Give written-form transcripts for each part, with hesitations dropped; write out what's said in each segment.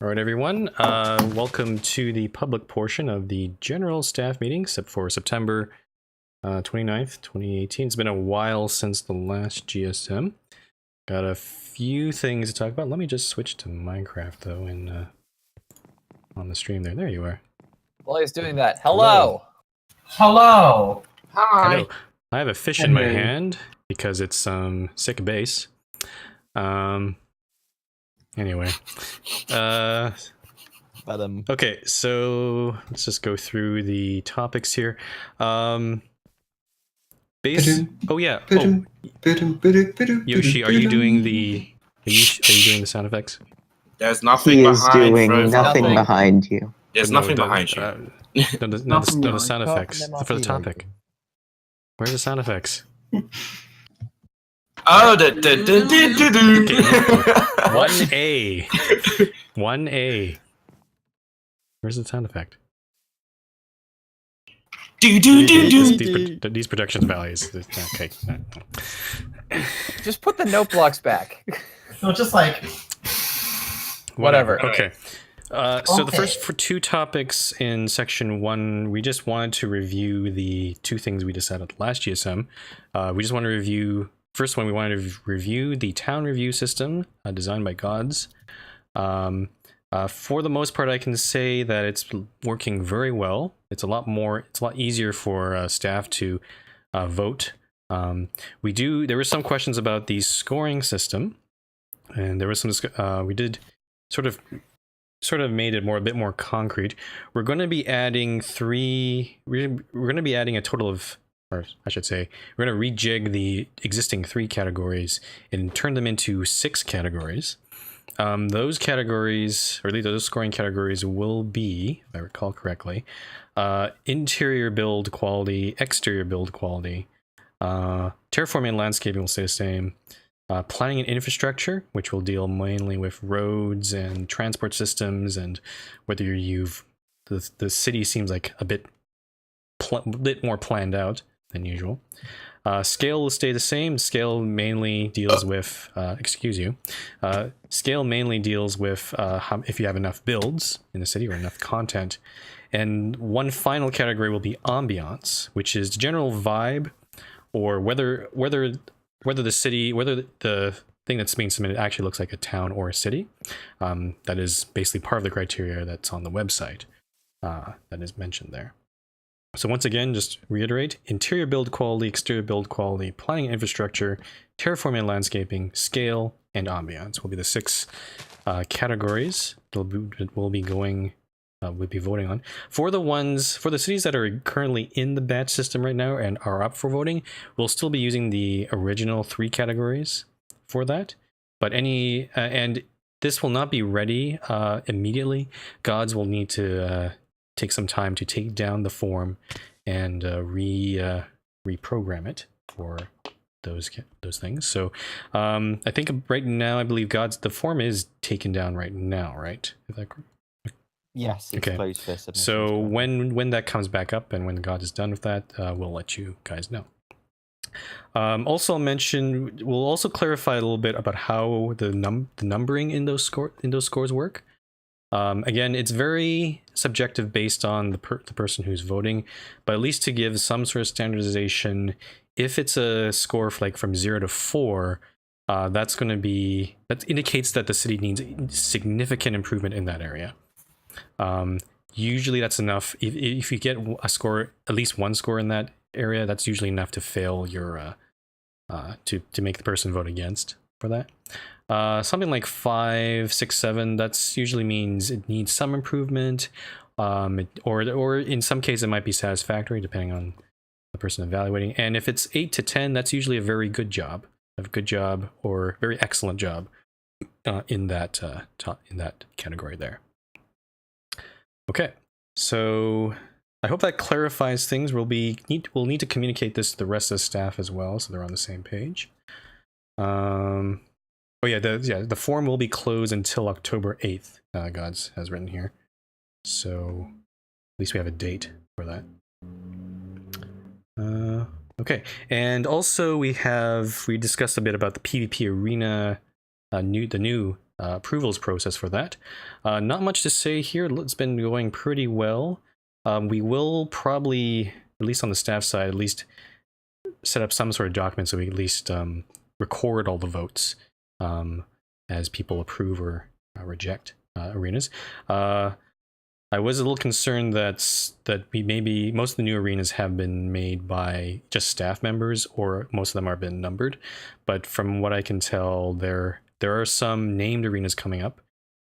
All right, everyone. Welcome to the public portion of the general staff meeting, except for September 29th, 2018. It's been a while since the last GSM. Got a few things to talk about. Let me just switch to Minecraft, though, and on the stream there. There you are. While he's doing that, hello! Hello! Hi! Hello. I have a fish in my hand because it's sick base. Anyway. Okay, so let's just go through the topics here. Oh yeah. Oh. Yoshi, are you doing the sound effects? There's nothing He is behind. doing nothing behind you. There's nothing behind you. No, the sound effects for the topic. Where's the sound effects? Oh, Okay, 1A. 1A. Where's the sound effect? These projections values. Okay. Just put the note blocks back. So just like... Whatever. Okay. So the first for two topics in section 1, we just wanted to review the two things we decided last GSM. We just want to review... First one, we wanted to review the town review system designed by Gods. For the most part, I can say that it's working very well. It's a lot easier for staff to vote. There were some questions about the scoring system, and there was some. We did sort of made it a bit more concrete. We're going to be adding We're going to be adding a total of. Or I should say, we're going to rejig the existing 3 categories and turn them into 6 categories. Those categories, or at least those scoring categories, will be, if I recall correctly, interior build quality, exterior build quality, terraforming and landscaping will stay the same, planning and infrastructure, which will deal mainly with roads and transport systems, and whether the city seems like a bit more planned out than usual. Scale will stay the same. Scale mainly deals with scale mainly deals with if you have enough builds in the city or enough content. And one final category will be ambiance, which is general vibe, or whether the thing that's being submitted actually looks like a town or a city. That is basically part of the criteria that's on the website that is mentioned there. So once again, just reiterate, interior build quality, exterior build quality, planning and infrastructure, terraforming and landscaping, scale, and ambiance will be the 6 categories that we'll be voting on. For the cities that are currently in the batch system right now and are up for voting, we'll still be using the original 3 categories for that. But and this will not be ready immediately. Gods will need to take some time to take down the form and reprogram it for those things. So I think right now, I believe the form is taken down right now, right? Is that correct? Yes, it's okay. closed for submission. So when that comes back up and when God is done with that, we'll let you guys know. Also, I'll mention, we'll also clarify a little bit about how the numbering in those scores work. Again, it's very subjective based on the person who's voting, but at least to give some sort of standardization, if it's a score from 0 to 4, that indicates that the city needs significant improvement in that area. Usually that's enough. If you get a score, at least one score in that area, that's usually enough to fail your to make the person vote against for that. Something like 5, 6, 7, that's usually means it needs some improvement, or in some cases it might be satisfactory depending on the person evaluating. And if it's 8 to 10, that's usually a very good job, or very excellent job in that category there. Okay, so I hope that clarifies things. We'll need to communicate this to the rest of the staff as well, so they're on the same page. Oh yeah, the form will be closed until October 8th, Gods has written here. So at least we have a date for that. Okay, and also we discussed a bit about the PvP arena the new approvals process for that. Not much to say here. It's been going pretty well. We will probably, at least on the staff side, at least set up some sort of document so we at least record all the votes as people approve or reject arenas. I was a little concerned that maybe most of the new arenas have been made by just staff members, or most of them are been numbered. But from what I can tell, there are some named arenas coming up,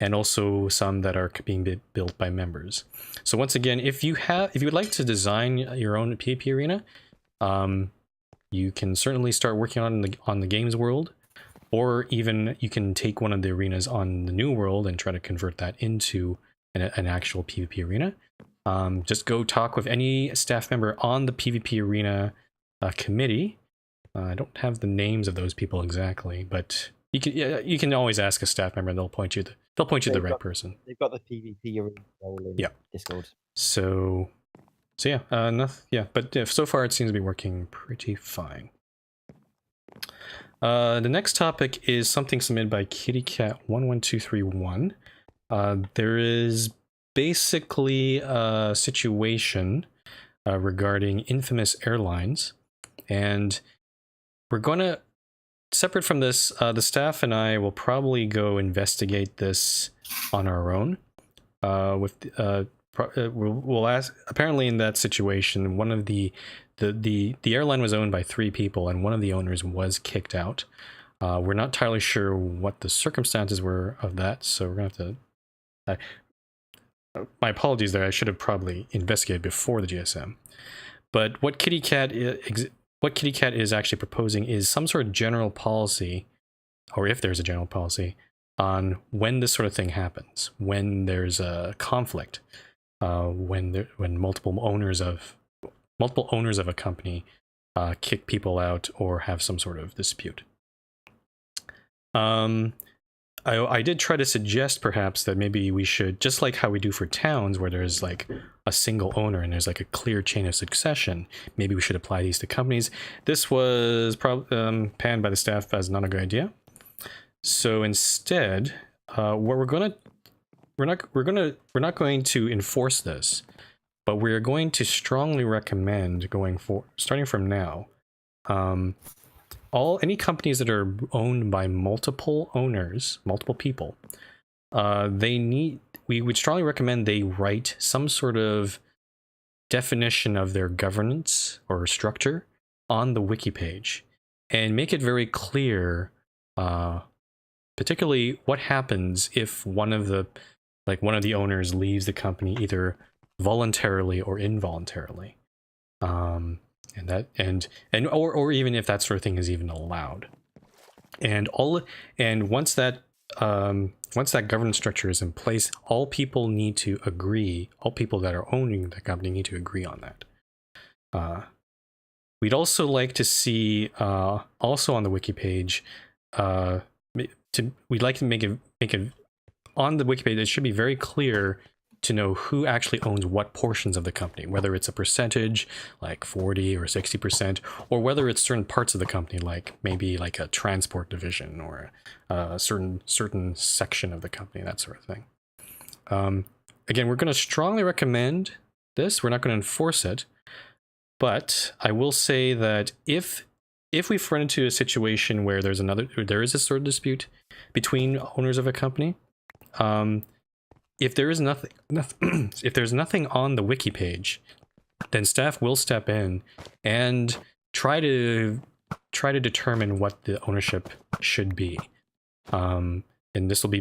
and also some that are being built by members. So once again, if you would like to design your own PvP arena, you can certainly start working on the games world, or even you can take one of the arenas on the new world and try to convert that into an actual PvP arena. Just go talk with any staff member on the PvP arena committee. I don't have the names of those people exactly, but you can always ask a staff member and they'll point you to the right person. They've got the PvP arena role in Discord. So yeah, but so far it seems to be working pretty fine. The next topic is something submitted by KittyCat11231. There is basically a situation regarding infamous airlines, and we're going to, separate from this, the staff and I will probably go investigate this on our own. We'll ask. Apparently, in that situation, one of the airline was owned by 3 people, and one of the owners was kicked out. We're not entirely sure what the circumstances were of that, so we're gonna have to. My apologies there. I should have probably investigated before the GSM. But what KittyCat is actually proposing is some sort of general policy, or if there's a general policy, on when this sort of thing happens, when there's a conflict, when multiple owners of a company kick people out or have some sort of dispute. I did try to suggest perhaps that maybe we should, just like how we do for towns where there's like a single owner and there's like a clear chain of succession, maybe we should apply these to companies. This was panned by the staff as not a good idea. So instead, we're not going to enforce this, but we're going to strongly recommend starting from now, any companies that are owned by multiple owners, multiple people, we would strongly recommend they write some sort of definition of their governance or structure on the wiki page and make it very clear, particularly what happens if one of the owners leaves the company either voluntarily or involuntarily. Or even if that sort of thing is even allowed, and once that governance structure is in place, all people need to agree. All people that are owning the company need to agree on that. We'd also like to see also on the wiki page. We'd like to make it on the wiki page. It should be very clear to know who actually owns what portions of the company, whether it's a percentage like 40 or 60%, or whether it's certain parts of the company, like maybe like a transport division or a certain section of the company, that sort of thing. Again, we're going to strongly recommend this. We're not going to enforce it, but I will say that if we've run into a situation where there is a sort of dispute between owners of a company, if there is if there's nothing on the wiki page, then staff will step in and try to determine what the ownership should be. And this will be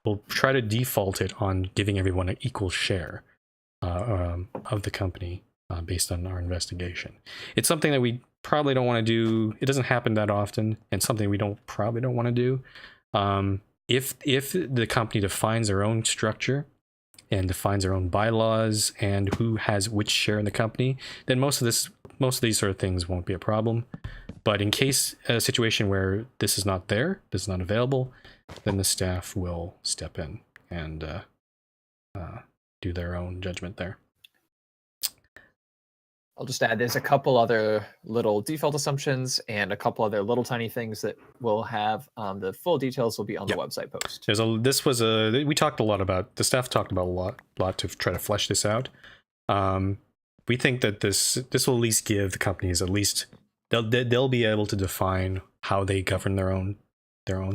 we'll try to default it on giving everyone an equal share of the company based on our investigation. It's something that we probably don't want to do. It doesn't happen that often, and something we probably don't want to do. If the company defines their own structure and defines their own bylaws and who has which share in the company, then most of these sort of things won't be a problem. But in case a situation where this is not available, then the staff will step in and do their own judgment there. I'll just add there's a couple other little default assumptions and a couple other little tiny things that we'll have. The full details will be on the website post. We talked a lot about, the staff talked about a lot to try to flesh this out. We think that this will at least give the companies at least they'll be able to define how they govern their own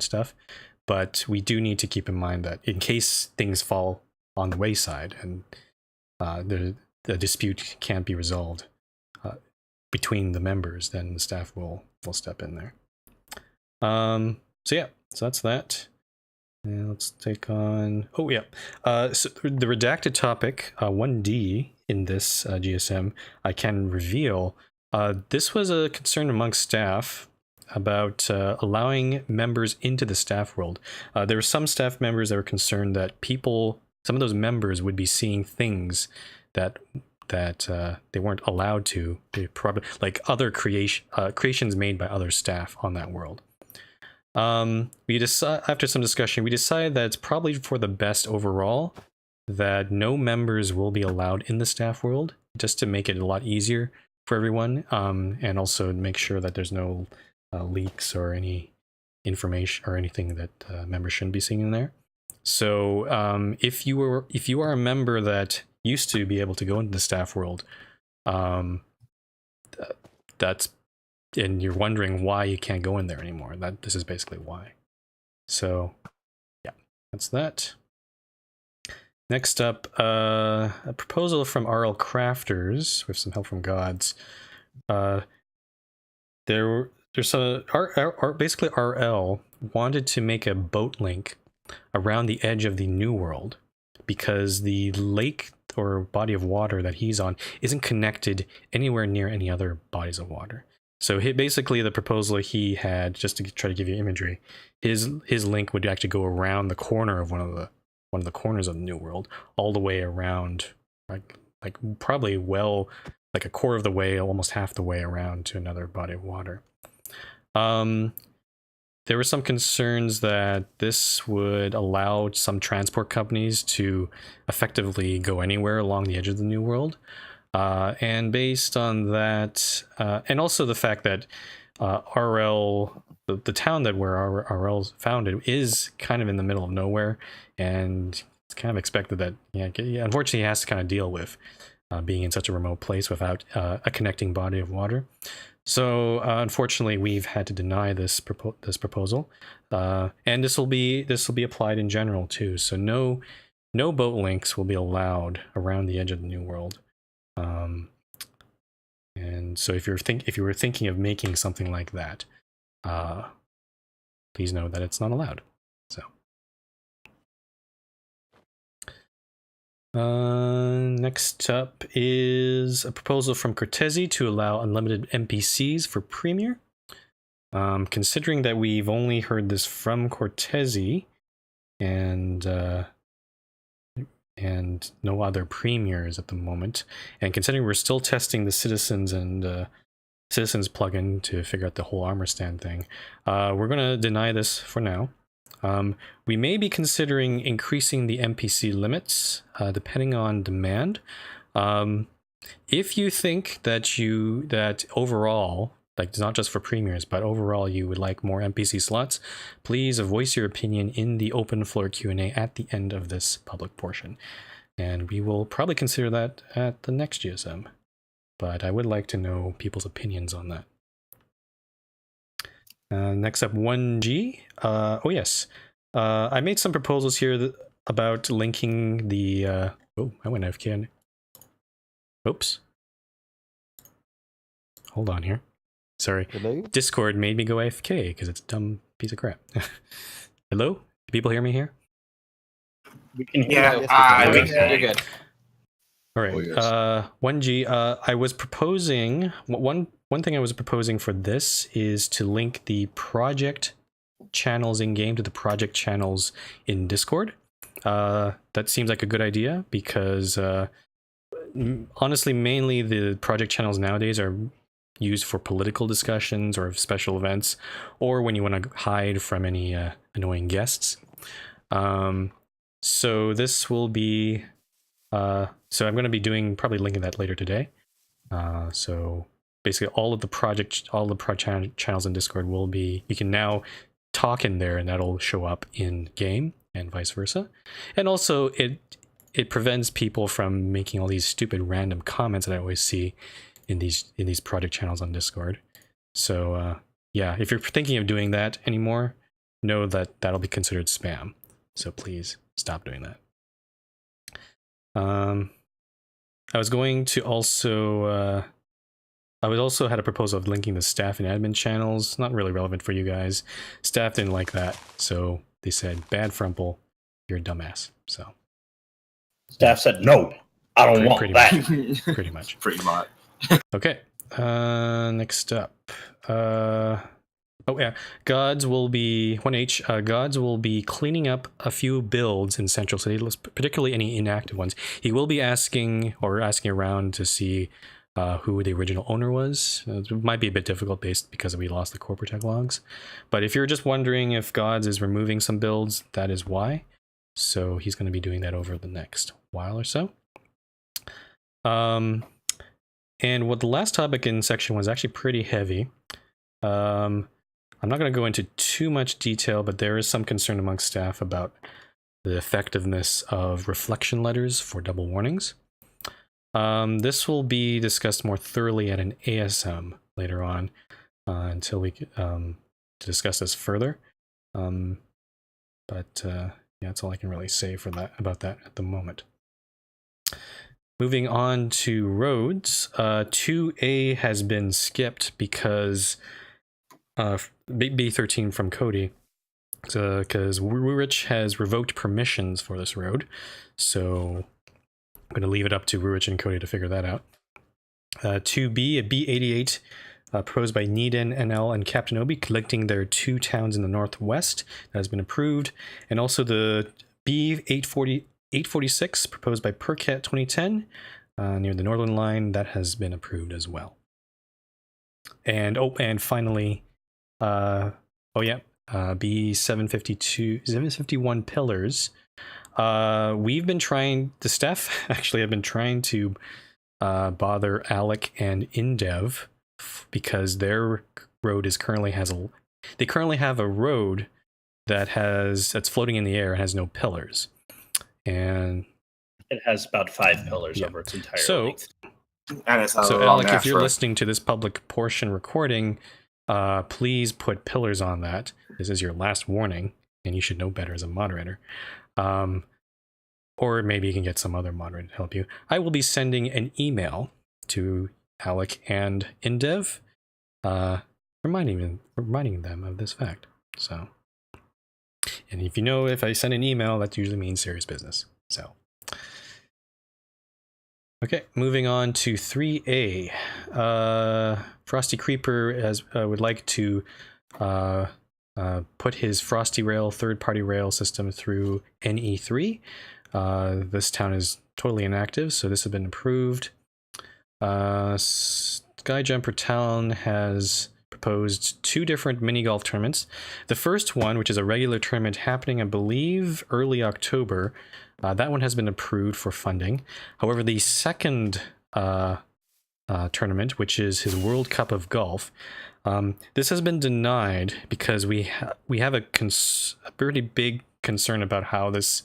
stuff. But we do need to keep in mind that in case things fall on the wayside and the dispute can't be resolved between the members, then the staff will step in there. So that's that. And let's take on. So the redacted topic 1D in this GSM, I can reveal. This was a concern amongst staff about allowing members into the staff world. There were some staff members that were concerned that some of those members would be seeing things that they weren't allowed to, like other creations made by other staff on that world. After some discussion, we decided that it's probably for the best overall that no members will be allowed in the staff world, just to make it a lot easier for everyone, and also make sure that there's no leaks or any information or anything that members shouldn't be seeing in there. So if you are a member that used to be able to go into the staff world, and you're wondering why you can't go in there anymore, this is basically why. So yeah, that's that. Next up, a proposal from RL Crafters with some help from Gods. Basically RL wanted to make a boat link around the edge of the New World because the lake or body of water that he's on isn't connected anywhere near any other bodies of water. So basically the proposal he had, just to try to give you imagery, his link would actually go around the corner of one of the corners of the New World, all the way around, like probably like a quarter of the way, almost half the way around to another body of water. There were some concerns that this would allow some transport companies to effectively go anywhere along the edge of the New World. And based on that, and also the fact that RL, the town where RL's founded, is kind of in the middle of nowhere, and it's kind of expected that, unfortunately, he has to kind of deal with being in such a remote place without a connecting body of water. So unfortunately, we've had to deny this proposal, and this will be applied in general too. So no boat links will be allowed around the edge of the New World. And so if you were thinking of making something like that, please know that it's not allowed. So next up is a proposal from Cortese to allow unlimited NPCs for Premiere. Considering that we've only heard this from Cortese and no other premieres at the moment, and considering we're still testing the Citizens and Citizens plugin to figure out the whole armor stand thing, we're going to deny this for now. We may be considering increasing the NPC limits depending on demand. If you think that overall, like not just for premieres, but overall you would like more NPC slots, please voice your opinion in the open floor Q&A at the end of this public portion. And we will probably consider that at the next GSM. But I would like to know people's opinions on that. Next up, 1G. Oh yes, I made some proposals here about linking the... oh, I went AFK. Oops. Hold on here. Sorry. Hello? Discord made me go AFK because it's a dumb piece of crap. Hello? Do people hear me here? We can hear Yeah, you. Yes, we can. You're good. All right. Oh, yes. 1G. I was proposing one thing I was proposing for this is to link the project channels in game to the project channels in Discord. That seems like a good idea because honestly, mainly the project channels nowadays are used for political discussions or special events, or when you want to hide from any annoying guests. So this will be so I'm going to be probably linking that later today. So basically all the project channels in Discord will be, you can now talk in there and that'll show up in game and vice versa. And also it prevents people from making all these stupid random comments that I always see in these project channels on Discord. So yeah, if you're thinking of doing that anymore, know that that'll be considered spam. So please stop doing that. I was going to also I was also had a proposal of linking the staff and admin channels. Not really relevant for you guys. Staff didn't like that, so they said, "Bad Frumple, you're a dumbass." So Staff said, no, I don't want pretty that. much. Pretty much. Pretty much. Okay. Next up. Oh yeah, Gods will be 1H. Gods will be cleaning up a few builds in Central City, particularly any inactive ones. He will be asking around to see who the original owner was. It might be a bit difficult because we lost the core protect logs. But if you're just wondering if Gods is removing some builds, that is why. So he's going to be doing that over the next while or so. And what the last topic in section was actually pretty heavy. I'm not going to go into too much detail, but there is some concern amongst staff about the effectiveness of reflection letters for double warnings. This will be discussed more thoroughly at an ASM later on until we to discuss this further. Yeah, that's all I can really say for that about that at the moment. Moving on to roads, 2A has been skipped because B13 from Cody, because Woolrich has revoked permissions for this road, so I'm going to leave it up to Woolrich and Cody to figure that out. 2B, a B88 proposed by Needen, NL, and Captain Obi, connecting their two towns in the northwest, that has been approved, and also the B846 proposed by Percat 2010 near the northern line, that has been approved as well. And finally, B752, 751 pillars. We've been trying, the staff actually have been trying to bother Alec and Indev because their road is currently they currently have a road that's floating in the air and has no pillars. And it has about 5 pillars over its entire length. So Alec, if you're listening to this public portion recording, please put pillars on that. This is your last warning, and you should know better as a moderator. Or maybe you can get some other moderator to help you. I will be sending an email to Alec and Indev, reminding them of this fact. So, and if I send an email, that usually means serious business. So. Okay, moving on to 3A. Frosty Creeper would like to put his Frosty Rail third-party rail system through NE3. This town is totally inactive, so this has been approved. Skyjumper Town has proposed 2 different mini golf tournaments. The first one, which is a regular tournament happening, I believe, early October, that one has been approved for funding. However, the second tournament, which is his World Cup of Golf, this has been denied because we have a pretty big concern about how that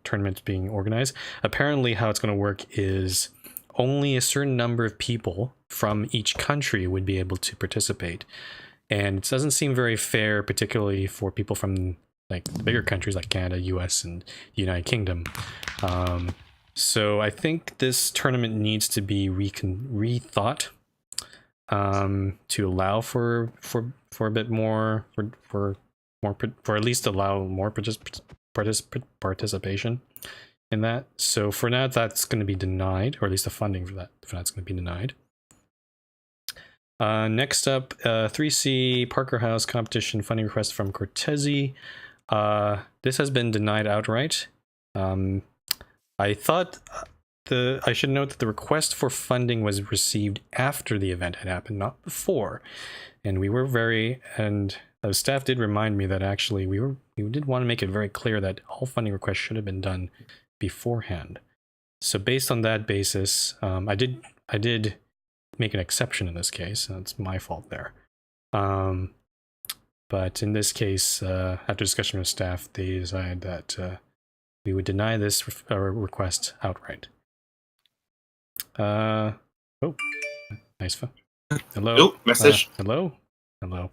tournament's being organized. Apparently, how it's going to work is only a certain number of people from each country would be able to participate, and it doesn't seem very fair, particularly for people from like the bigger countries like Canada, US, and United Kingdom. So I think this tournament needs to be rethought to allow for a bit more for at least allow more participation in that. So for now, that's going to be denied, or at least the funding for that's going to be denied. Next up, 3C Parker House competition funding request from Cortese. This has been denied outright. I thought I should note that the request for funding was received after the event had happened, not before. And we were the staff did remind me that actually we did want to make it very clear that all funding requests should have been done beforehand. So based on that basis, I did make an exception in this case. That's my fault there. But in this case, after discussion with staff, they decided that we would deny this request outright. Oh, nice phone. Hello. Oh, message. Hello. Hello.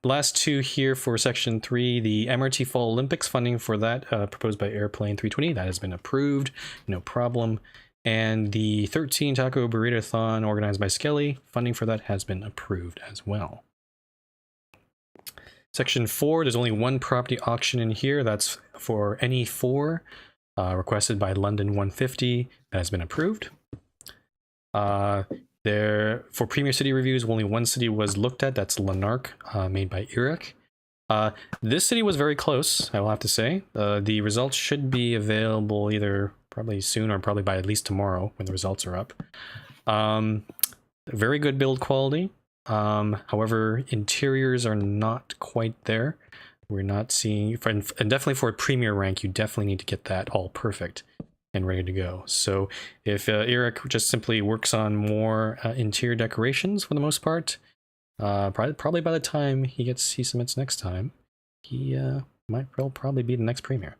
Last two here for section 3, the MRT Fall Olympics funding for that proposed by Airplane 320, that has been approved, no problem. And the 13 Taco Burrito-thon organized by Skelly, funding for that has been approved as well. Section 4, there's only one property auction in here. That's for NE4, requested by London 150. That has been approved. There, for Premier City reviews, only one city was looked at. That's Lanark, made by Eric. This city was very close, I will have to say. The results should be available either probably soon or probably by at least tomorrow when the results are up. Very good build quality. However, interiors are not quite there. We're not seeing, and definitely for a premier rank, you definitely need to get that all perfect and ready to go. So if Eric just simply works on more interior decorations for the most part, probably by the time he submits next time, he might probably be the next premier.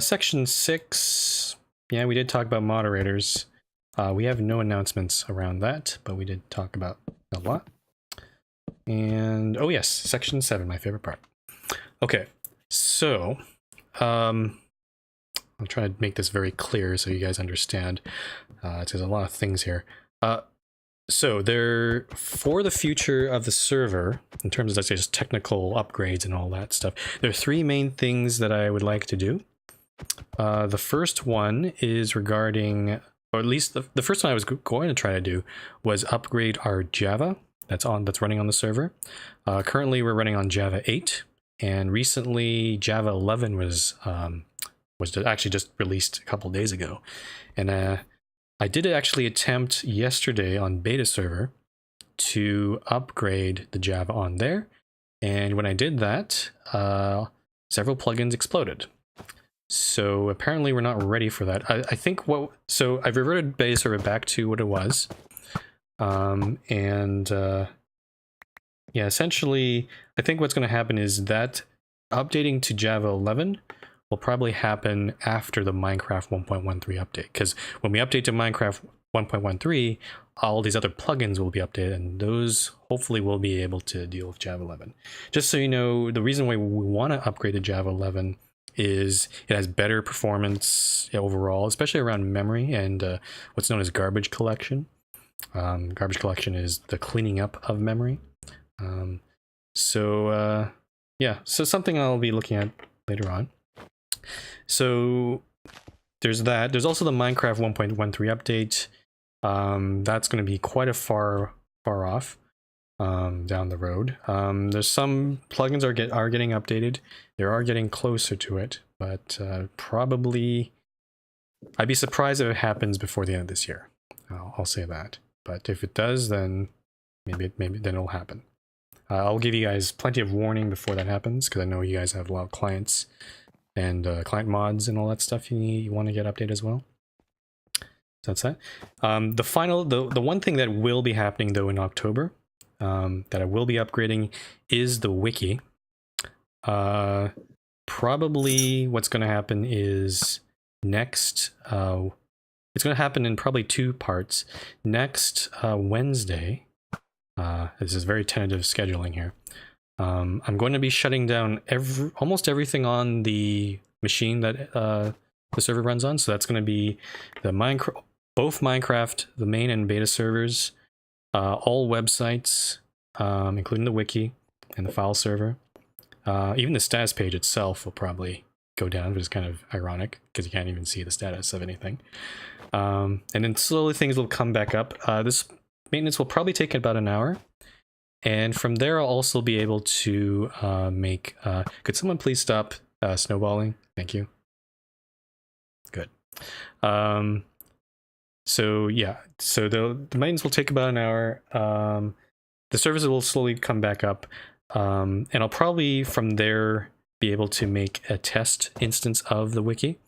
Section 6. Yeah, we did talk about moderators. We have no announcements around that, but we did talk about a lot. And oh yes, section 7, my favorite part. Okay, so I'll try to make this very clear so you guys understand. There's a lot of things here. So there, for the future of the server, in terms of, let's say, just technical upgrades and all that stuff, there are 3 main things that I would like to do. The first one is regarding, or at least the first one I was going to try to do was upgrade our Java that's running on the server. Currently we're running on Java 8, and recently Java 11 was actually just released a couple days ago. And I did actually attempt yesterday on beta server to upgrade the Java on there, and when I did that, several plugins exploded. So apparently we're not ready for that. I think so I've reverted beta server back to what it was. Yeah, essentially, I think what's going to happen is that updating to Java 11 will probably happen after the Minecraft 1.13 update. Because when we update to Minecraft 1.13, all these other plugins will be updated, and those hopefully will be able to deal with Java 11. Just so you know, the reason why we want to upgrade to Java 11 is it has better performance overall, especially around memory and what's known as garbage collection. Garbage collection is the cleaning up of memory. Yeah, so something I'll be looking at later on. So there's that. There's also the Minecraft 1.13 update. That's going to be quite a far off down the road. There's some plugins are getting updated. They are getting closer to it, but probably I'd be surprised if it happens before the end of this year. I'll say that. But if it does, then maybe then it'll happen. I'll give you guys plenty of warning before that happens, because I know you guys have a lot of clients and client mods and all that stuff you want to get updated as well. So that's that. The one thing that will be happening though in October, that I will be upgrading, is the wiki. Probably what's going to happen is next, it's going to happen in probably 2 parts. Next Wednesday, this is very tentative scheduling here. I'm going to be shutting down almost everything on the machine that the server runs on. So that's going to be both Minecraft, the main and beta servers, all websites, including the wiki and the file server. Even the status page itself will probably go down, which is kind of ironic because you can't even see the status of anything. And then slowly things will come back up. This maintenance will probably take about an hour. And from there, I'll also be able to make... could someone please stop snowballing? Thank you. Good. So yeah, so the maintenance will take about an hour. The services will slowly come back up. And I'll probably from there be able to make a test instance of the wiki.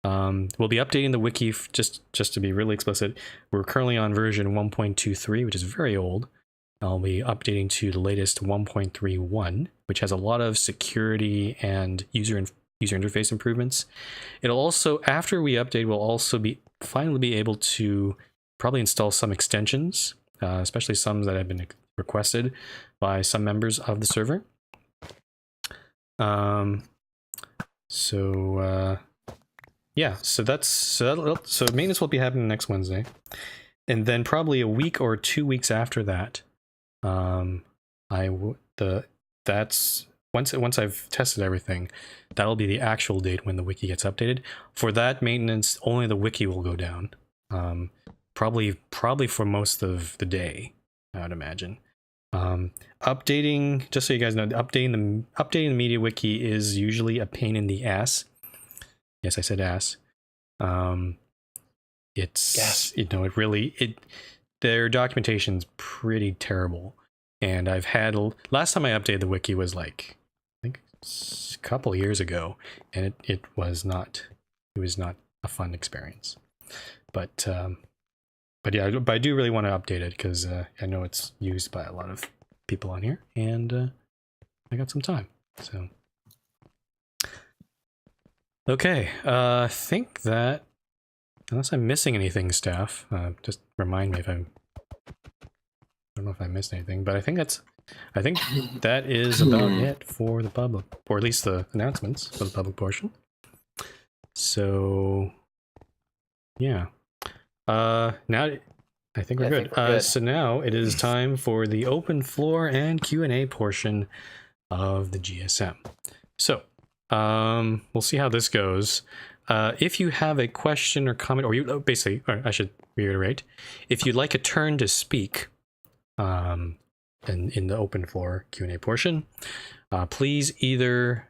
We'll be updating the wiki just to be really explicit. We're currently on version 1.23, which is very old. I'll be updating to the latest 1.31, which has a lot of security and user interface improvements. It'll also, after we update, we'll also finally be able to probably install some extensions, especially some that have been requested by some members of the server. Yeah, so maintenance will be happening next Wednesday, and then probably a week or 2 weeks after that, that's once I've tested everything, that'll be the actual date when the wiki gets updated. For that maintenance, only the wiki will go down. Probably for most of the day, I would imagine. Updating, just so you guys know, updating the media wiki is usually a pain in the ass. Yes, I said ass. It's their documentation's pretty terrible, and I've had last time I updated the wiki was like I think a couple years ago, and it was not a fun experience. But yeah, I do really want to update it because I know it's used by a lot of people on here, and I got some time, so. Okay, I think that, unless I'm missing anything, staff, just remind me if I don't know if I missed anything, but I think that is about it for the public, or at least the announcements for the public portion. So, yeah. Now, I think we're good. So now it is time for the open floor and Q&A portion of the GSM. So, we'll see how this goes. If you have a question or comment, or I should reiterate, if you'd like a turn to speak, in the open floor Q&A portion, please either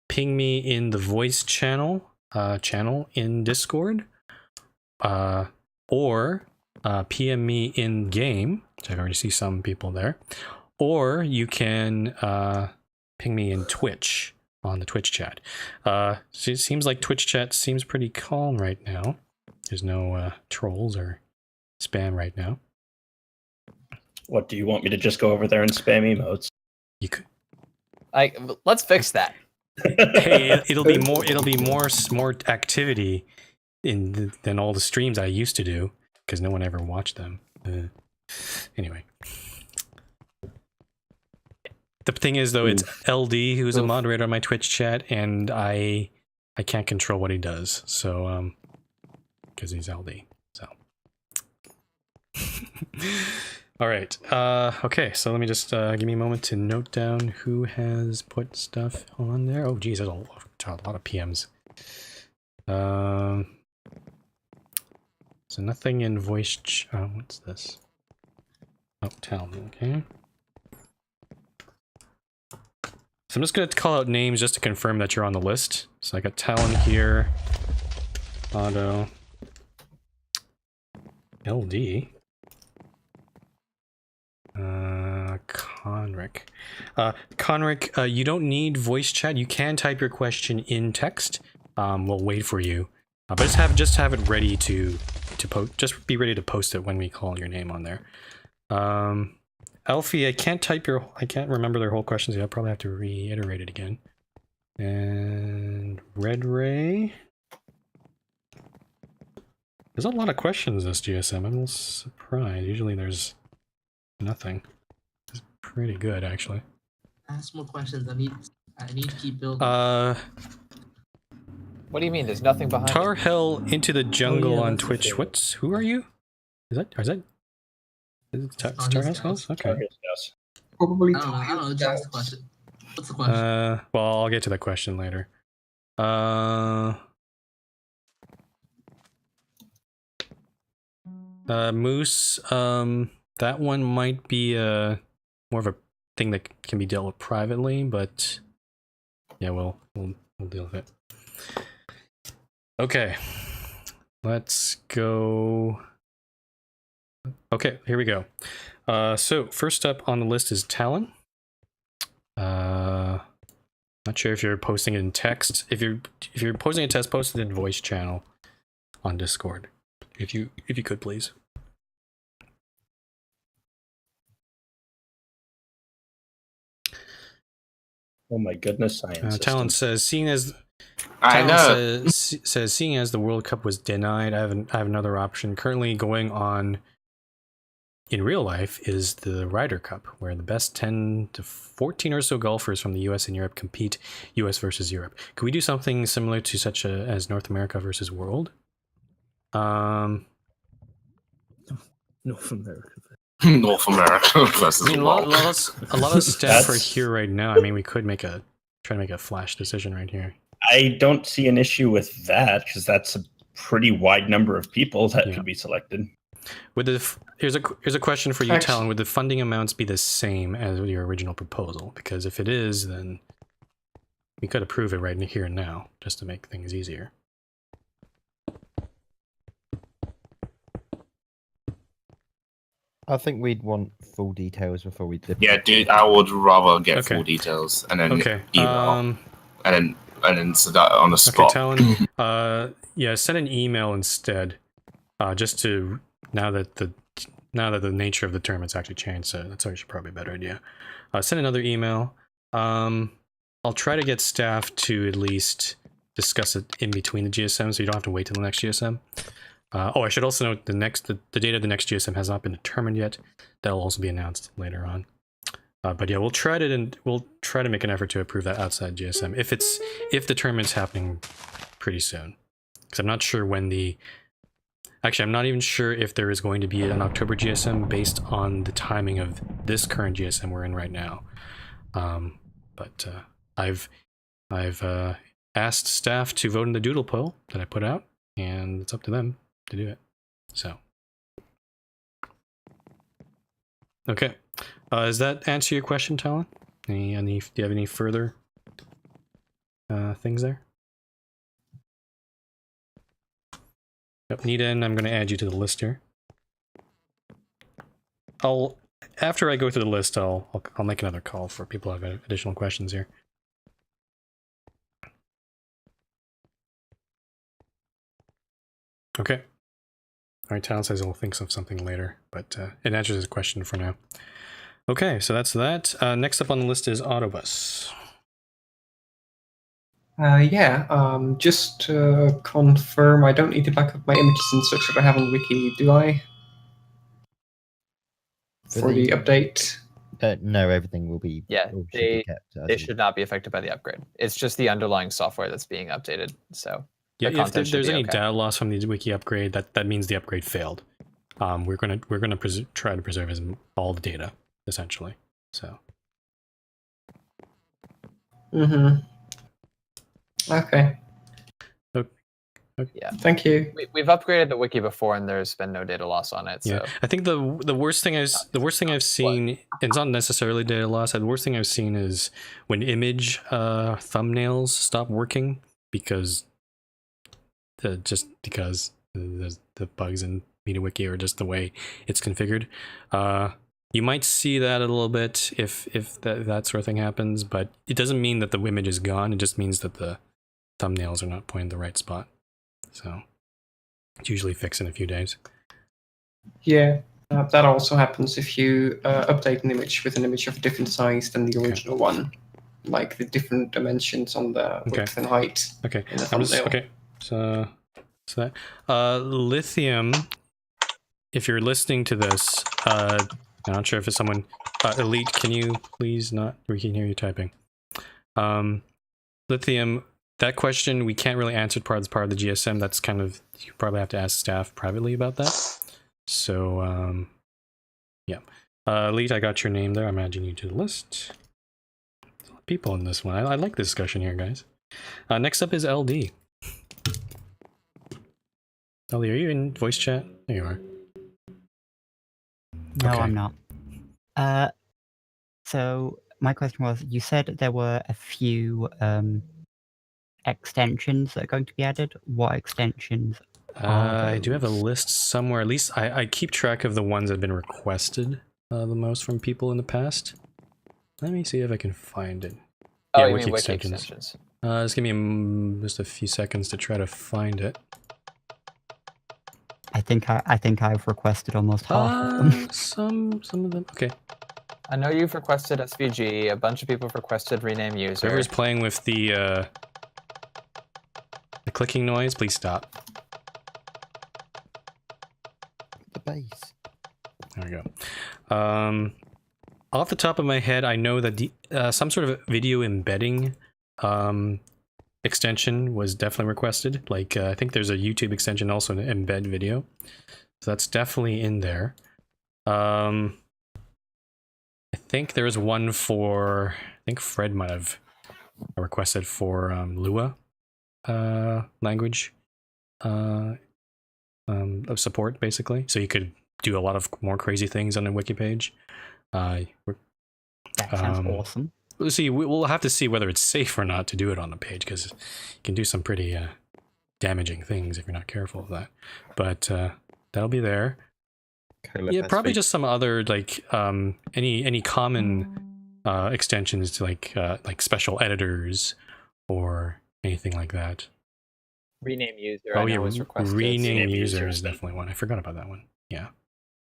ping me in the voice channel in Discord, or PM me in game, which I already see some people there, or you can ping me in Twitch on the Twitch chat. So it seems like Twitch chat seems pretty calm right now. There's no trolls or spam right now. What, do you want me to just go over there and spam emotes? You could. Let's fix that. Hey, it'll be more activity than all the streams I used to do, because no one ever watched them. Anyway. The thing is, though, it's LD who's a moderator on my Twitch chat, and I can't control what he does, so because he's LD. So, all right. Okay, so let me just give me a moment to note down who has put stuff on there. Oh, geez, there's a lot of PMs. So nothing in voice. What's this? Oh, tell me. Okay. So I'm just going to call out names just to confirm that you're on the list. So I got Talon here, Otto, LD, Conric. Conric, you don't need voice chat. You can type your question in text. We'll wait for you, but just have it ready to post. Just be ready to post it when we call your name on there. Alfie, I can't remember their whole questions yet. I'll probably have to reiterate it again. And Red Ray. There's a lot of questions this GSM. I'm a little surprised. Usually there's nothing. It's pretty good, actually. Ask more questions. I need to keep building. What do you mean? There's nothing behind Tar Hell Into the Jungle on that's Twitch. Who are you? Is it Tar Hell's? Okay. Probably I don't know. Just a question. What's the question? Well, I'll get to that question later. Moose, that one might be more of a thing that can be dealt with privately, but yeah, we'll deal with it. Okay, let's go. Okay, here we go. So first up on the list is Talon. Not sure if you're posting it in text. If you're posting a test, post it in voice channel on Discord. If you could, please. Oh my goodness, science. Talon says, seeing as seeing as the World Cup was denied, I have another option. Currently going on in real life is the Ryder Cup, where the best 10 to 14 or so golfers from the US and Europe compete, US versus Europe. Could we do something similar to such as North America versus World? North America. North America versus I mean, a lot of staff are here right now. I mean, we could try to make a flash decision right here. I don't see an issue with that because that's a pretty wide number of people that could be selected. Here's a question for you, Talon. Would the funding amounts be the same as your original proposal? Because if it is, then we could approve it right here and now, just to make things easier. I think we'd want full details before we did. Yeah, dude, I would rather get full details and then email, and then so that on the spot. Okay, Talon. Yeah, send an email instead. Just to now that the nature of the tournament's actually changed, so that's actually probably a better idea. Send another email. I'll try to get staff to at least discuss it in between the GSM, so you don't have to wait till the next GSM. I should also note the date of the next GSM has not been determined yet. That'll also be announced later on. But yeah, we'll try to make an effort to approve that outside GSM if the tournament's happening pretty soon. Because I'm not sure when actually, I'm not even sure if there is going to be an October GSM based on the timing of this current GSM we're in right now. But I've asked staff to vote in the doodle poll that I put out, and it's up to them to do it. So, okay, does that answer your question, Talon? Do you have any further things there? Yep, Niden, I'm going to add you to the list here. After I go through the list, I'll make another call for people who have additional questions here. Okay. All right, Talon says he'll think of something later, but it answers his question for now. Okay, so that's that. Next up on the list is Autobus. Just to confirm, I don't need to back up my images and such that I have on Wiki, do I? For the update? No, everything will be. Yeah, they should not be affected by the upgrade. It's just the underlying software that's being updated. So yeah, if there's any data loss from the wiki upgrade, that means the upgrade failed. We're gonna try to preserve all the data essentially. So. Okay. Yeah. Thank you. We've upgraded the wiki before, and there's been no data loss on it. So. Yeah, I think the worst thing I've seen, it's not necessarily data loss. The worst thing I've seen is when image thumbnails stop working because the bugs in MediaWiki or just the way it's configured. You might see that a little bit if that sort of thing happens, but it doesn't mean that the image is gone. It just means that the thumbnails are not pointing the right spot. So it's usually fixed in a few days. Yeah, that also happens if you update an image with an image of a different size than the original one, like the different dimensions on the width and height. Okay. So that Lithium, if you're listening to this, I'm not sure if it's someone. Elite, can you please not? We can hear you typing. Lithium. That question we can't really answer as part of the GSM. That's kind of, you probably have to ask staff privately about that. So yeah, Elite, I got your name there. I'm adding you to the list. There's a lot of people in this one. I like the discussion here, guys. Next up is LD. LD, are you in voice chat? There you are. No, okay. I'm not. So my question was, you said there were a few extensions that are going to be added. What extensions are those? I do have a list somewhere. At least I keep track of the ones that have been requested. the most from people in the past. Let me see if I can find it. Oh, Yeah, you wiki mean wiki extensions. extensions. Just give me just a few seconds to try to find it. I think I've requested almost half of them. Some of them. Okay. I know you've requested SVG. A bunch of people have requested rename user. Whoever's playing with the clicking noise, please stop. The base. There we go. Off the top of my head, I know that the some sort of video embedding extension was definitely requested. Like I think there's a YouTube extension also to embed video, so that's definitely in there. I think there is one for, I think Fred might have requested for Lua language of support, basically, so you could do a lot of more crazy things on the wiki page. That sounds awesome. We'll see. We'll have to see whether it's safe or not to do it on the page, because you can do some pretty damaging things if you're not careful of that. But that'll be there. Yeah, probably just some other like any common extensions to like special editors or anything like that. Rename user. Oh I yeah, know was requested. rename user is definitely one. I forgot about that one. Yeah,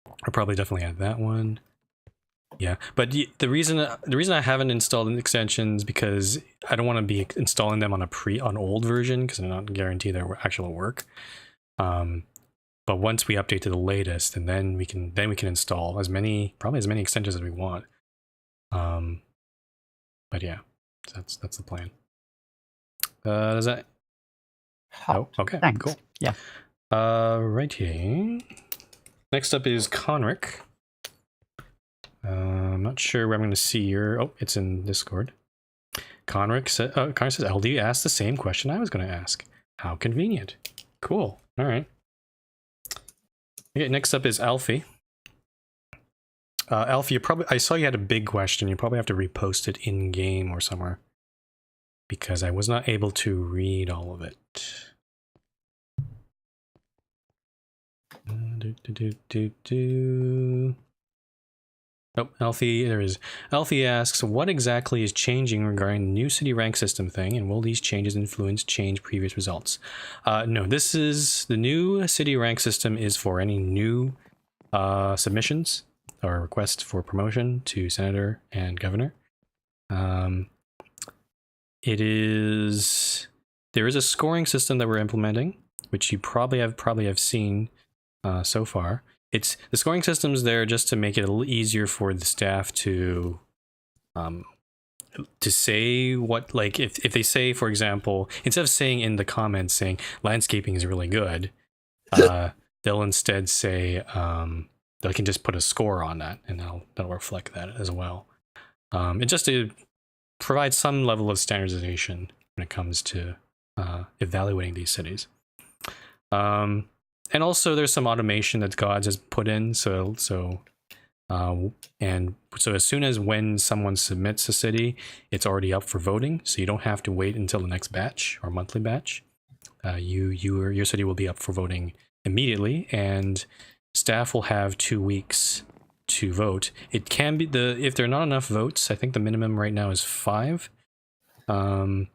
I'll probably definitely add that one. Yeah, but the reason I haven't installed extensions because I don't want to be installing them on on old version because I'm not guaranteed their actual work. But once we update to the latest, and then we can install probably as many extensions as we want. But yeah, that's the plan. Does that? Oh, okay, Thanks. cool. Yeah. Right here. Next up is Conric. I'm not sure where I'm going to see your... Oh, it's in Discord. Conric says, LD asked the same question I was going to ask. How convenient. Cool. All right. Okay, next up is Alfie. Alfie, I saw you had a big question. You probably have to repost it in-game or somewhere, because I was not able to read all of it. Oh, Alfie, there is. Alfie asks, what exactly is changing regarding the new city rank system thing, and will these changes change previous results? No, this is the new city rank system is for any new submissions or requests for promotion to senator and governor. There is a scoring system that we're implementing, which you probably have seen so far. The scoring system's there just to make it a little easier for the staff to say what, like, if they say, for example, instead of saying in the comments saying landscaping is really good, they'll instead say they can just put a score on that, and that'll reflect that as well. And just to provide some level of standardization when it comes to evaluating these cities. And also there's some automation that Gods has put in, so as soon as when someone submits a city, it's already up for voting, so you don't have to wait until the next batch or monthly batch. Your city will be up for voting immediately, and staff will have 2 weeks to vote. It can be if there are not enough votes, I think the minimum right now is 5. If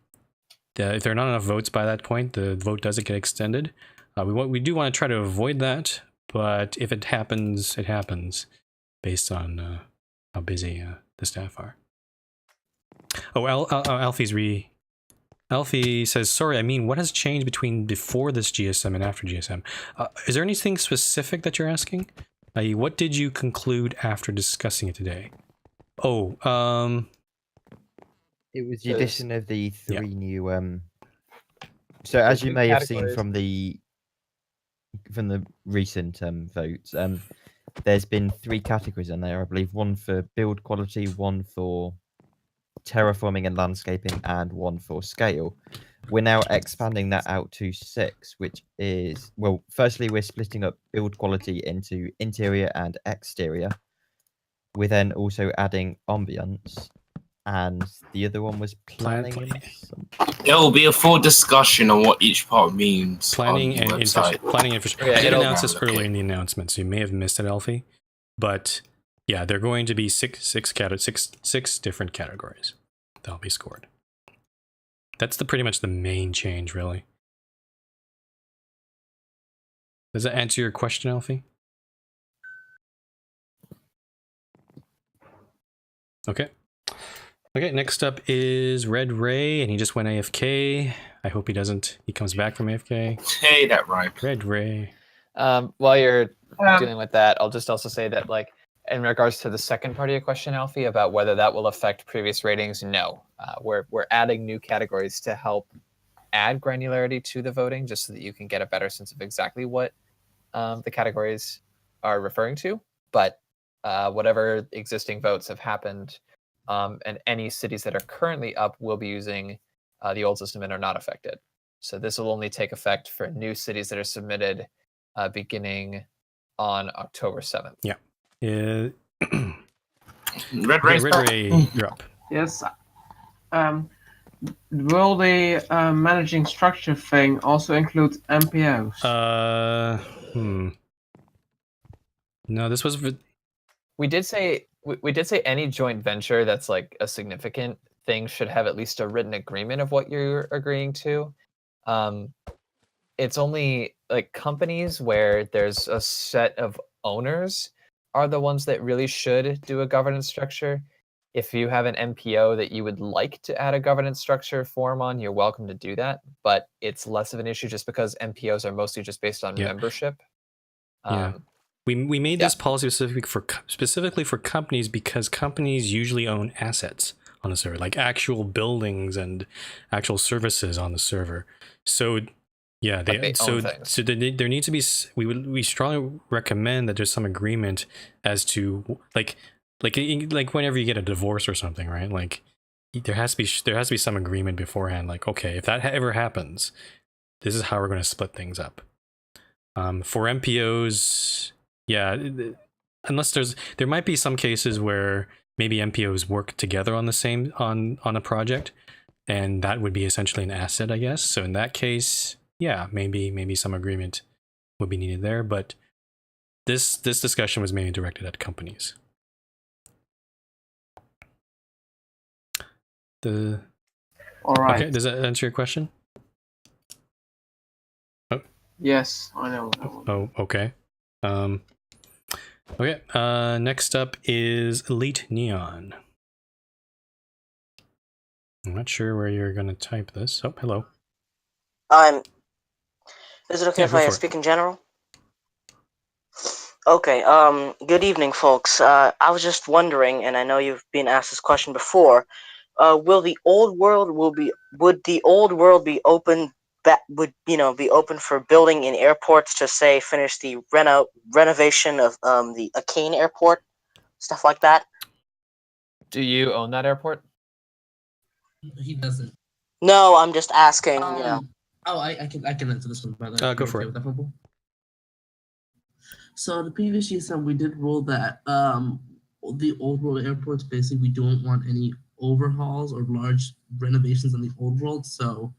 there are not enough votes by that point, the vote doesn't get extended. We do want to try to avoid that, but if it happens, it happens, based on how busy the staff are. Oh, Alfie says, sorry, I mean, what has changed between before this GSM and after GSM? Is there anything specific that you're asking? What did you conclude after discussing it today? Oh, it was the addition of the 3 new so as you may have seen from the recent votes, there's been 3 categories in there, I believe. 1 for build quality, 1 for terraforming and landscaping, and 1 for scale. We're now expanding that out to 6, which is, well, firstly, we're splitting up build quality into interior and exterior. We're then also adding ambience, and the other one was planning. There will be a full discussion on what each part means. Planning and infrastructure. I did announce this earlier in the announcement, so you may have missed it, Alfie. But yeah, they're going to be six different categories that'll be scored. That's pretty much the main change, really. Does that answer your question, Alfie? Okay. Okay, next up is Red Ray, and he just went AFK. I hope he doesn't. He comes back from AFK. Hey, that right. Red Ray. While you're dealing with that, I'll just also say that, like, in regards to the second part of your question, Alfie, about whether that will affect previous ratings, no. We're adding new categories to help add granularity to the voting, just so that you can get a better sense of exactly what the categories are referring to. But whatever existing votes have happened, and any cities that are currently up will be using the old system and are not affected. So this will only take effect for new cities that are submitted beginning on October 7th. Yeah. Red Ray, you're up. Yes. Will the managing structure thing also include MPOs? No, this was. We did say any joint venture that's like a significant thing should have at least a written agreement of what you're agreeing to. It's only like companies where there's a set of owners are the ones that really should do a governance structure. If you have an MPO that you would like to add a governance structure form on, you're welcome to do that. But it's less of an issue just because MPOs are mostly just based on membership. Yeah. We made this policy specifically for companies because companies usually own assets on the server, like actual buildings and actual services on the server. So yeah, there needs to be. We strongly recommend that there's some agreement as to like whenever you get a divorce or something, right? Like there has to be some agreement beforehand. Like, okay, if that ever happens, this is how we're going to split things up. For MPOs, yeah, unless there might be some cases where maybe MPOs work together on the same on a project, and that would be essentially an asset, I guess. So in that case, yeah, maybe some agreement would be needed there. But this discussion was mainly directed at companies. All right. Okay, does that answer your question? Oh. Yes, I know. Oh, okay. Okay. Next up is Elite Neon. I'm not sure where you're gonna type this. Oh, hello. Is it okay if I speak in general? Okay. Good evening, folks. I was just wondering, and I know you've been asked this question before. Would the old world be open? That would be open for building in airports to say finish the renovation of the Akane airport, stuff like that. Do you own that airport? He doesn't. No, I'm just asking. Oh, I can answer this one, brother. Go for it. So the previous GSM, we did rule that the old world airports, basically we don't want any overhauls or large renovations on the old world. So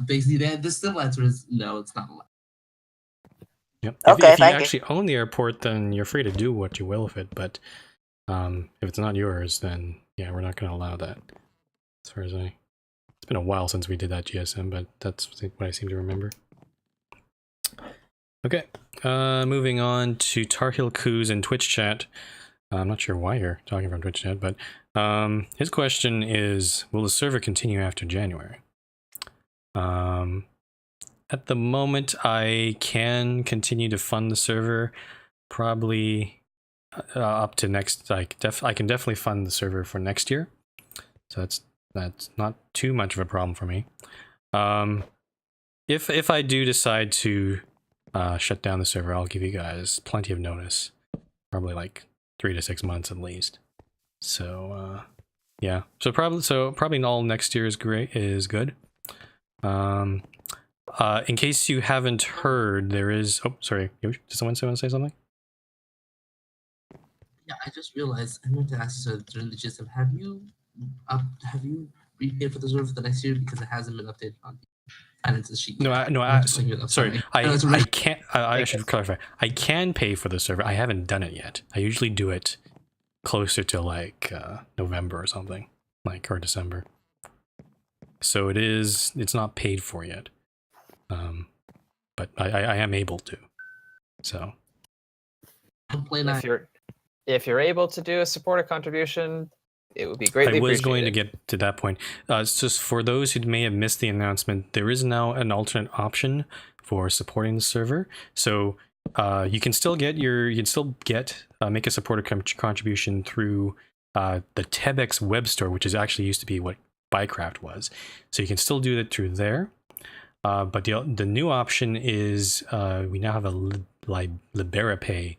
basically the simple answer is no, it's not allowed. Yep. Okay, if you actually own the airport, then you're free to do what you will with it. But if it's not yours, then yeah, we're not going to allow that. As far as it's been a while since we did that GSM, but that's what I seem to remember. Okay, moving on to Tar Heel Coos in Twitch chat. I'm not sure why you're talking from Twitch chat, but his question is, will the server continue after January? At the moment, I can continue to fund the server, probably up to next. I can definitely fund the server for next year, so that's not too much of a problem for me. If I do decide to shut down the server, I'll give you guys plenty of notice, probably like 3 to 6 months at least. So yeah, so probably all next year is good. In case you haven't heard, there is. Oh, sorry. Did someone want to say something? Yeah, I just realized I meant to ask you during the GSM. Have you repaid for the server for the next year, because it hasn't been updated on? And it's a sheet. Sorry. I can't. I should clarify. I can pay for the server. I haven't done it yet. I usually do it closer to like November or something, like, or December. So it's not paid for yet. But I am able to. So. If you're able to do a supporter contribution, it would be greatly appreciated. I was going to get to that point. It's just for those who may have missed the announcement, there is now an alternate option for supporting the server. So you can still get make a supporter contribution through the Tebex web store, which is actually used to be what Bycraft was. So you can still do it through there. But the new option is we now have a LiberaPay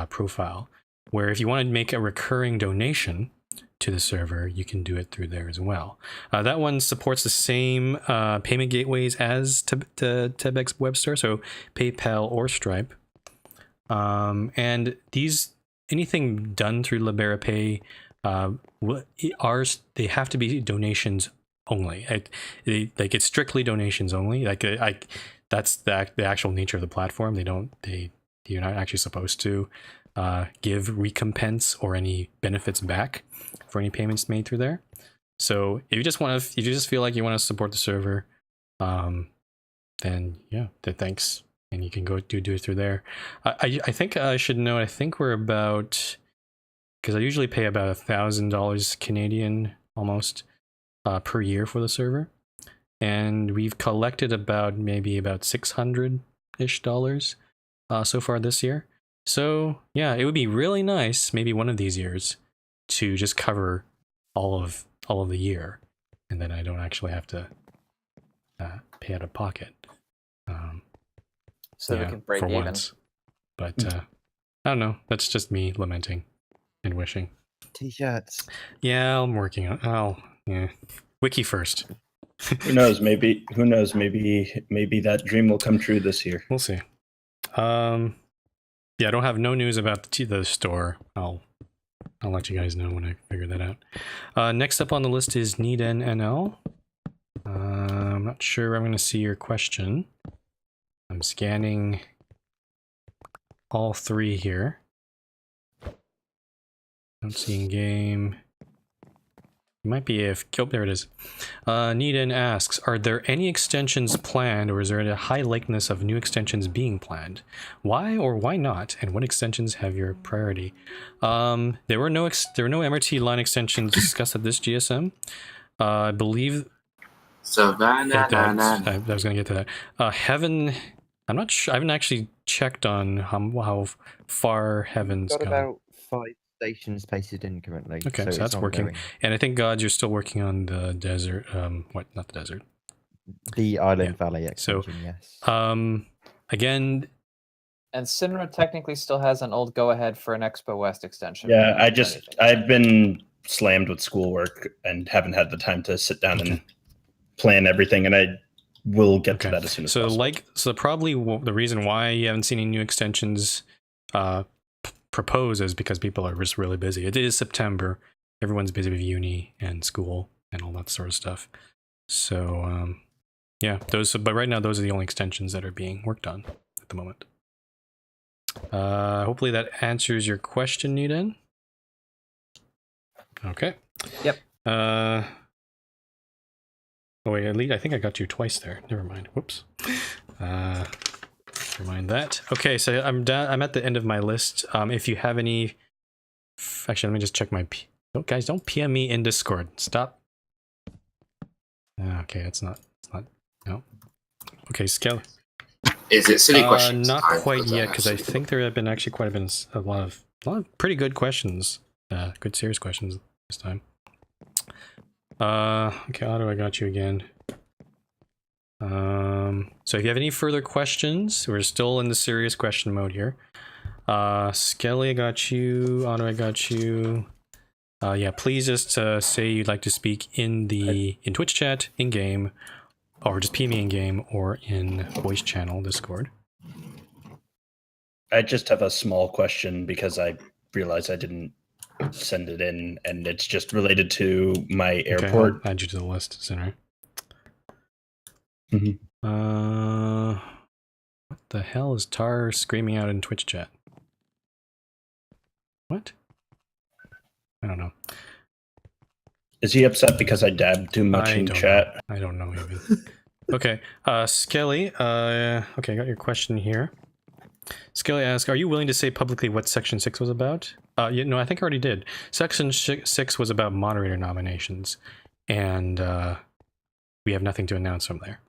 profile, where if you want to make a recurring donation to the server, you can do it through there as well. That one supports the same payment gateways as Tebex web store, so PayPal or Stripe. And anything done through LiberaPay they have to be donations only. It's strictly donations only. That's the actual nature of the platform. You're not actually supposed to give recompense or any benefits back for any payments made through there. So if you just feel like you want to support the server, then thanks, and you can go do it through there. I think I should note, I think we're about, because I usually pay about $1,000 Canadian almost per year for the server, and we've collected about $600-ish so far this year. So yeah, it would be really nice maybe one of these years to just cover all of the year, and then I don't actually have to pay out of pocket. So we can break even. Once. But I don't know. That's just me lamenting and wishing. T-shirts. Yeah, I'm working on. Wiki first. Who knows? Maybe that dream will come true this year. We'll see. Yeah, I don't have no news about the store. I'll let you guys know when I figure that out. Next up on the list is Neden NL. I'm not sure I'm going to see your question. I'm scanning all three here. Don't see in game. It might be if. Oh, there it is. Neden asks, are there any extensions planned, or is there a high likeliness of new extensions being planned? Why or why not? And what extensions have your priority? There were no MRT line extensions discussed at this GSM. I believe. So I was going to get to that. Heaven. I'm not sure. I haven't actually checked on how far Heaven's got gone. About 5 stations pasted in currently. Okay, so that's working. And I think, God, you're still working on the desert. Not the desert. The Island Valley extension, yes. Again. And Sinra technically still has an old go-ahead for an Expo West extension. Yeah, I've been slammed with schoolwork and haven't had the time to sit down and plan everything, and I will get to that as soon as possible. So probably the reason why you haven't seen any new extensions proposed is because people are just really busy. It is September. Everyone's busy with uni and school and all that sort of stuff. So yeah, but right now those are the only extensions that are being worked on at the moment. Hopefully that answers your question, Neden. Okay. Yep. Oh wait, I think I got you twice there. Never mind. Whoops. Never mind that. Okay, so I'm at the end of my list. If you have any, actually, let me just check my. Guys, don't PM me in Discord. Stop. Okay, it's not. No. Okay, Skelly. Is it silly questions? Not quite yet, because I think there have been actually quite a lot of pretty good questions. Good serious questions this time. Okay, Otto, I got you again. So if you have any further questions, we're still in the serious question mode here. Skelly, I got you. Otto, I got you. Yeah, please just say you'd like to speak in Twitch chat, in game, or just PM me in game, or in voice channel Discord. I just have a small question because I realized I didn't send it in, and it's just related to my airport. I'll add you to the list sooner. What the hell is Tar screaming out in Twitch chat? What? I don't know. Is he upset because I dabbed too much in chat? I don't know even. Okay, Skelly, okay, I got your question here. Skelly asks, are you willing to say publicly what Section 6 was about? Yeah, no, I think I already did. Section 6 was about moderator nominations, and we have nothing to announce from there.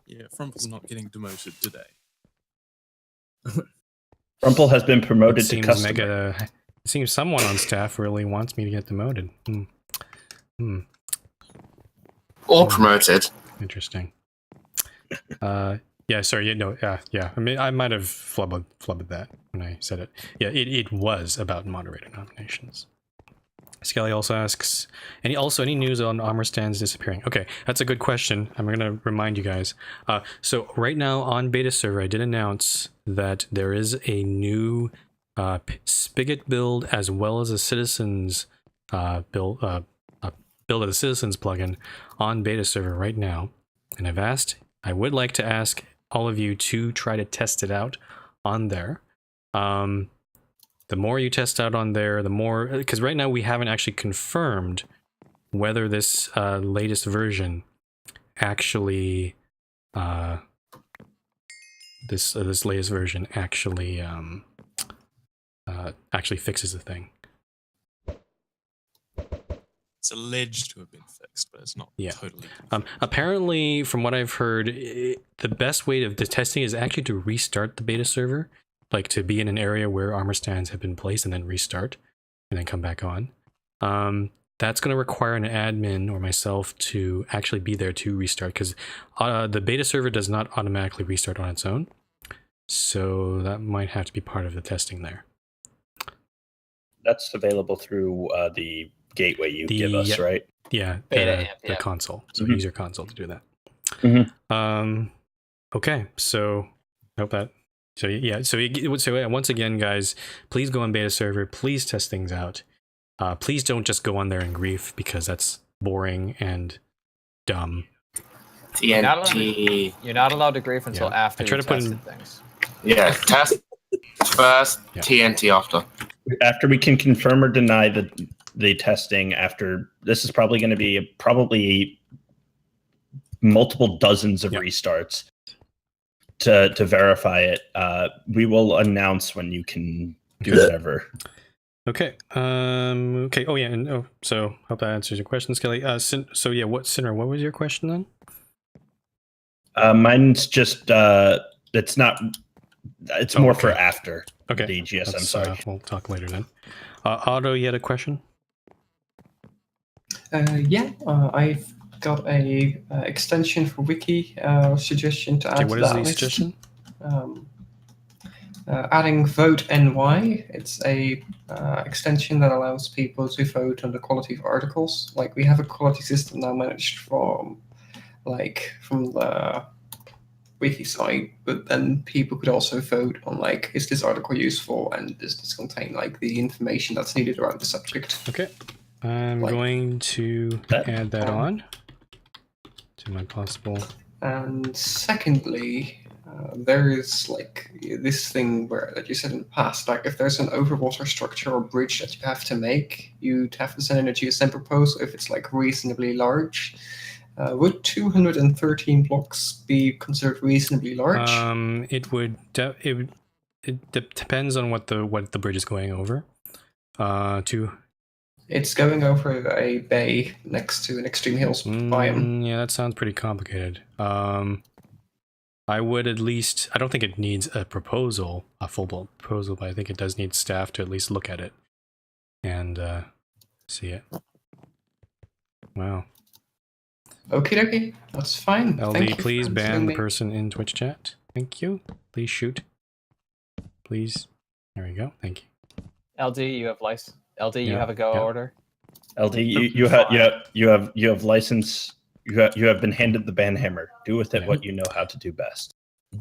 Yeah, Frumple's not getting demoted today. Frumple has been promoted to customer. It seems someone on staff really wants me to get demoted. Or promoted. Interesting. Yeah, sorry, yeah. I mean, I might have flubbed that when I said it. Yeah, it was about moderator nominations. Skelly also asks, any news on armor stands disappearing? Okay, that's a good question. I'm gonna remind you guys. So right now on beta server, I did announce that there is a new Spigot build as well as a citizens build of the citizens plugin on beta server right now, and I would like to ask all of you to try to test it out on there. The more you test out on there, the more, because right now we haven't actually confirmed whether this latest version actually this latest version actually actually fixes the thing. It's alleged to have been fixed, but it's not totally. Apparently, from what I've heard, the best way of the testing is actually to restart the beta server, like to be in an area where armor stands have been placed and then restart, and then come back on. That's going to require an admin or myself to actually be there to restart, because the beta server does not automatically restart on its own. So that might have to be part of the testing there. That's available through the gateway you give us, right? Yeah, Beta the console. So use your console to do that. Okay, so I hope that. So yeah, so once again, guys, please go on beta server. Please test things out. Please don't just go on there and grief, because that's boring and dumb. TNT. You're not allowed to grief until after you tested things. Yeah, test first, TNT after. After we can confirm or deny the testing, after this is probably going to be multiple dozens of restarts to verify it. We will announce when you can do whatever. Okay. Okay. Oh yeah. And so hope that answers your question, Skelly. So yeah, Sinner, what was your question then? Mine's just it's not. It's more for after the GSM. Sorry. We'll talk later then. Otto, you had a question? I've got a extension for wiki suggestion to add to that. What is the suggestion? Adding Vote NY. It's a extension that allows people to vote on the quality of articles. Like, we have a quality system now managed from the wiki site, but then people could also vote on, like, is this article useful and does this contain, like, the information that's needed around the subject. Okay. I'm going to add that on to my possible. And secondly, there is like this thing that you said in the past, like if there's an overwater structure or bridge that you have to make, you'd have to send in a GSM proposal if it's like reasonably large. Would 213 blocks be considered reasonably large? It would. It depends on what the bridge is going over. It's going over a bay next to an extreme hills biome. Yeah, that sounds pretty complicated. I would at least. I don't think it needs a proposal, a full-blown proposal, but I think it does need staff to at least look at it and see it. Wow. Okay, that's fine. LD, please ban the person in Twitch chat. Thank you. Please shoot. Please. There we go. Thank you. LD, you have license. LD, you have a go order. LD, you have license. You have been handed the ban hammer. Do with it what you know how to do best.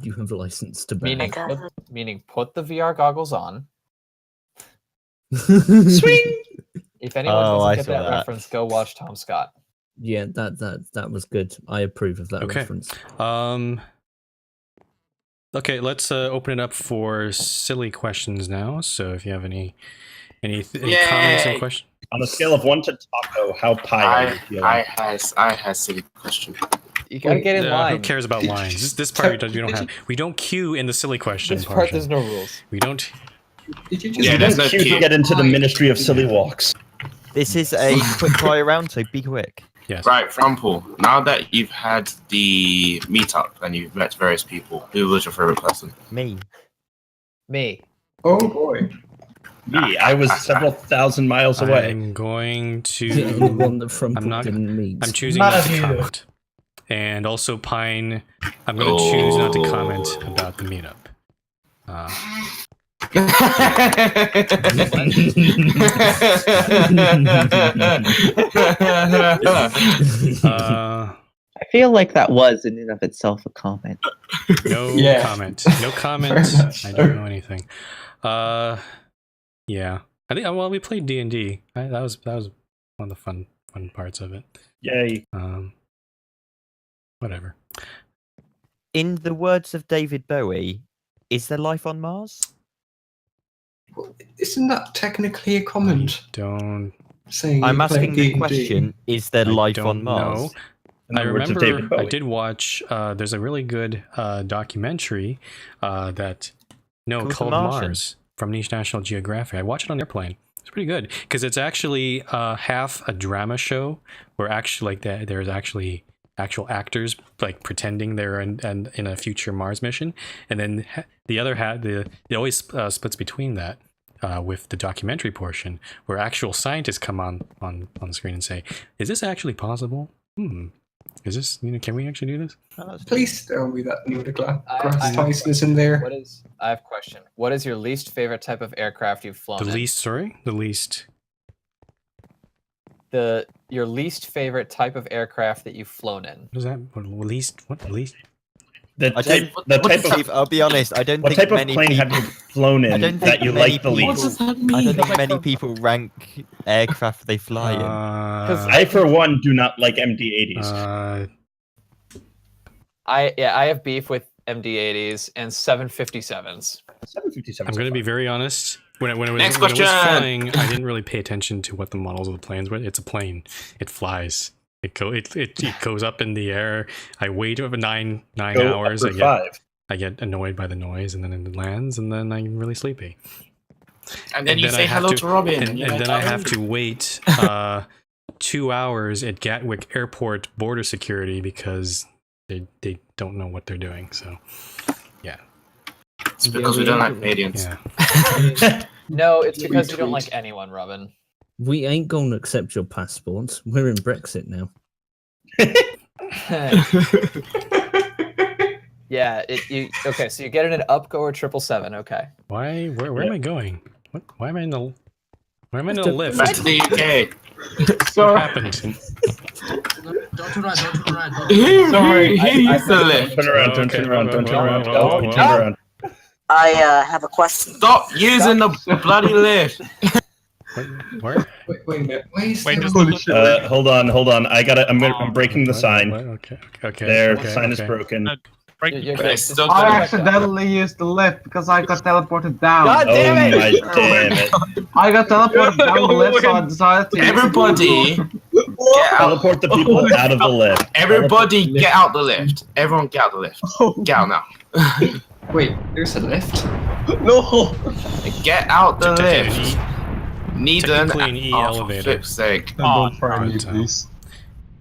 You have a license to ban. Meaning, put the VR goggles on. Swing. If anyone doesn't get that reference, go watch Tom Scott. Yeah, that was good. I approve of that reference. Okay, let's open it up for silly questions now. So if you have any comments and questions. On a scale of 1 to Taco, how pie are you feeling? I has silly question. You gotta get in line. Who cares about lines? This part we don't queue in the silly question. This part there's no rules. We don't. Did you just? You don't queue to get into the Ministry of Silly Walks. This is a quick fire round, so be quick. Yes. Right, Paul. Now that you've had the meetup and you've met various people, who was your favorite person? Me. Oh boy. Me. I was several thousand miles away. I'm going to. The only one that from didn't meet. I'm choosing not to comment. And also Pine, I'm going to choose not to comment about the meetup. I feel like that was in and of itself a comment. No comment. No comment. I don't know anything. Yeah. I think we played D&D. That was one of the fun parts of it. Yay. Whatever. In the words of David Bowie, is there life on Mars? Well, isn't that technically a comment? I'm asking the question, is there life on Mars? I remember I did watch, there's a really good documentary called Mars from National Geographic. I watched it on the airplane. It's pretty good because it's actually half a drama show where actually there's actually actual actors like pretending they're in a future Mars mission, and then the other it always splits between that with the documentary portion where actual scientists come on the screen and say, is this actually possible? Is this, can we actually do this? Please tell me that Neil deGrasse Tyson is in there. I have a question. What is your least favorite type of aircraft you've flown? Your least favorite type of aircraft that you've flown in. What is that? Least? I'll be honest, I don't what think type of many plane people, have you flown in that you like the least? I don't think many people rank aircraft they fly in. I, for one, do not like MD-80s. I have beef with MD-80s and 757s. 757s. I'm going to be very honest. When I was flying, I didn't really pay attention to what the models of the planes were. It's a plane. It flies. It goes up in the air. I wait over nine hours. I get annoyed by the noise, and then it lands, and then I'm really sleepy. And then you say hello to Robin. And then I have to wait 2 hours at Gatwick Airport border security because they don't know what they're doing. So, yeah. It's because we don't like Canadians. Yeah. No, it's because you don't like anyone, Robin. We ain't going to accept your passport. We're in Brexit now. Yeah. Okay, so you get in an Upgo or 777. Okay. Why? Where am I going? What? Why am I in the lift? Back to the UK. What happened? Don't turn around. Sorry, he used the lift. Don't turn around. I have a question. Stop using the bloody lift. Where? Wait a minute. Hold on. I'm breaking the sign. Okay. There, the sign is broken. I accidentally used the lift because I got teleported down. God damn it! My damn it! I got teleported down the lift, so I decided to. Everybody, teleport the people out of the lift. Everybody, get out the lift. Everyone, get out the lift. Get out now. Wait, there's a lift? No! Get out the lift. Need an elevator. For flip's sake. Don't try me, please.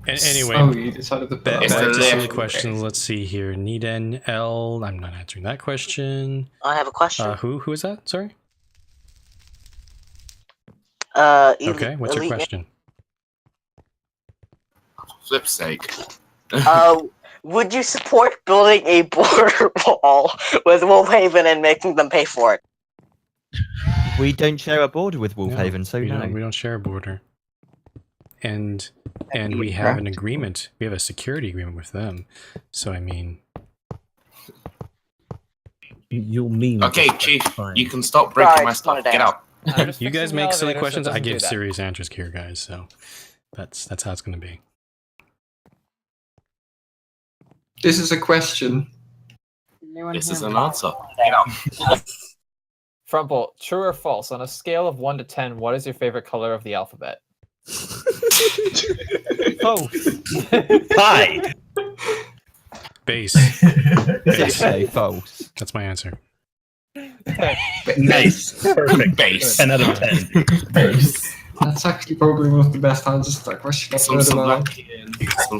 Anyway, you decided to back to silly questions. Let's see here. Neden L. I'm not answering that question. I have a question. Who is that? Sorry. Okay. What's your question? Flip's sake. Would you support building a border wall with Wolfhaven and making them pay for it? We don't share a border with Wolfhaven, so no. We don't share a border. And we have an agreement. We have a security agreement with them. So I mean, you'll mean. Okay, Chief, you can stop breaking my stuff. Get out. You guys make silly questions. I give serious answers here, guys. So that's how it's going to be. This is a question. This is an answer. Frumple, true or false? On a scale of 1 to 10, what is your favorite color of the alphabet? False. Pie. Base. Say false. That's my answer. Nice. Perfect. Base. 10 out of 10. Base. That's actually probably one of the best answers to that question. Some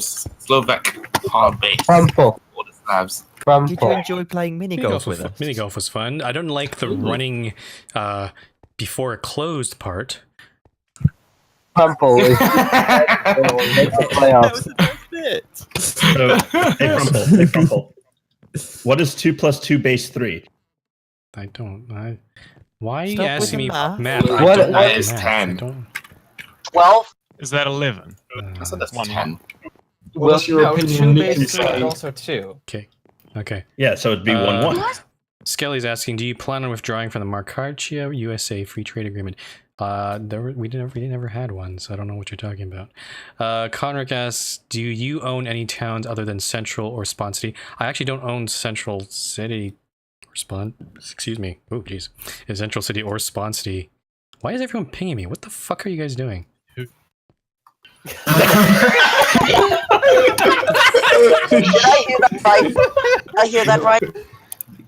Slovak hard base. Frumple. All the Slavs. Did you enjoy playing mini golf with us? Mini golf was fun. I don't like the running before it closed part. Frumple is make the playoffs. So, hey, Frumple. What is 2 plus 2 base 3? I don't. Why are you Stop asking me with the math? math. I don't What like is math. 10? I don't- 12? Is that 11? I said that's 1 10. What's your No, opinion? 2 Nick base 3 inside? is also 2. Okay. Yeah, so it'd be 1-1. Skelly's asking, do you plan on withdrawing from the Marcaccia USA Free Trade Agreement? We never had one, so I don't know what you're talking about. Conric asks, do you own any towns other than Central or Spawn City? I actually don't own Central City or Spawn. Excuse me. Oh, jeez. Is Central City or Spawn City? Why is everyone pinging me? What the fuck are you guys doing? Did I hear that right? Did I hear that right?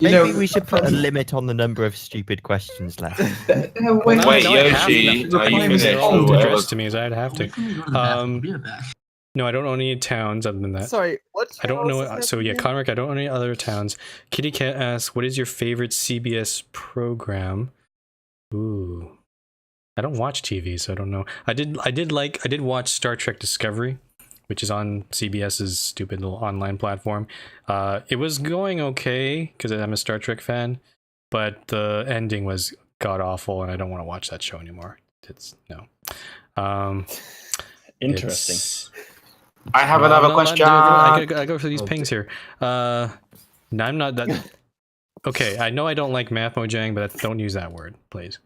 Maybe we should put a limit on the number of stupid questions left. Wait, Yoshi, are you finished? Addressed to me as I'd have to. No, I don't own any towns other than that. Sorry, what? I don't know. So yeah, Conric, I don't own any other towns. Kitty Cat asks, what is your favorite CBS program? Ooh, I don't watch TV, so I don't know. I did watch Star Trek Discovery, which is on CBS's stupid little online platform. It was going okay because I'm a Star Trek fan, but the ending was god awful, and I don't want to watch that show anymore. It's no. Interesting. I have another question. I go for these pings here. No, I'm not that. Okay, I know I don't like Math Mojang, but don't use that word, please.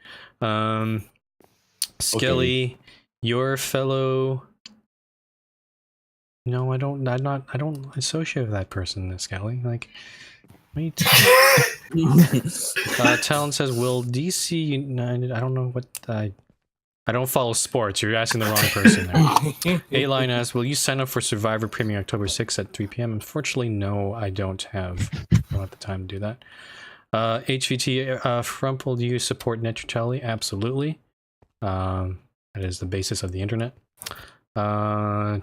Skelly, your fellow. No, I don't associate with that person, Skelly. Like, wait. Talon says, "Will DC United?" I don't know what I don't follow sports. You're asking the wrong person there. A-Line asks, will you sign up for Survivor Premiere October 6th at 3 p.m.? Unfortunately, no, I don't have the time to do that. HVT, Frumple, do you support net neutrality? Absolutely. That is the basis of the internet.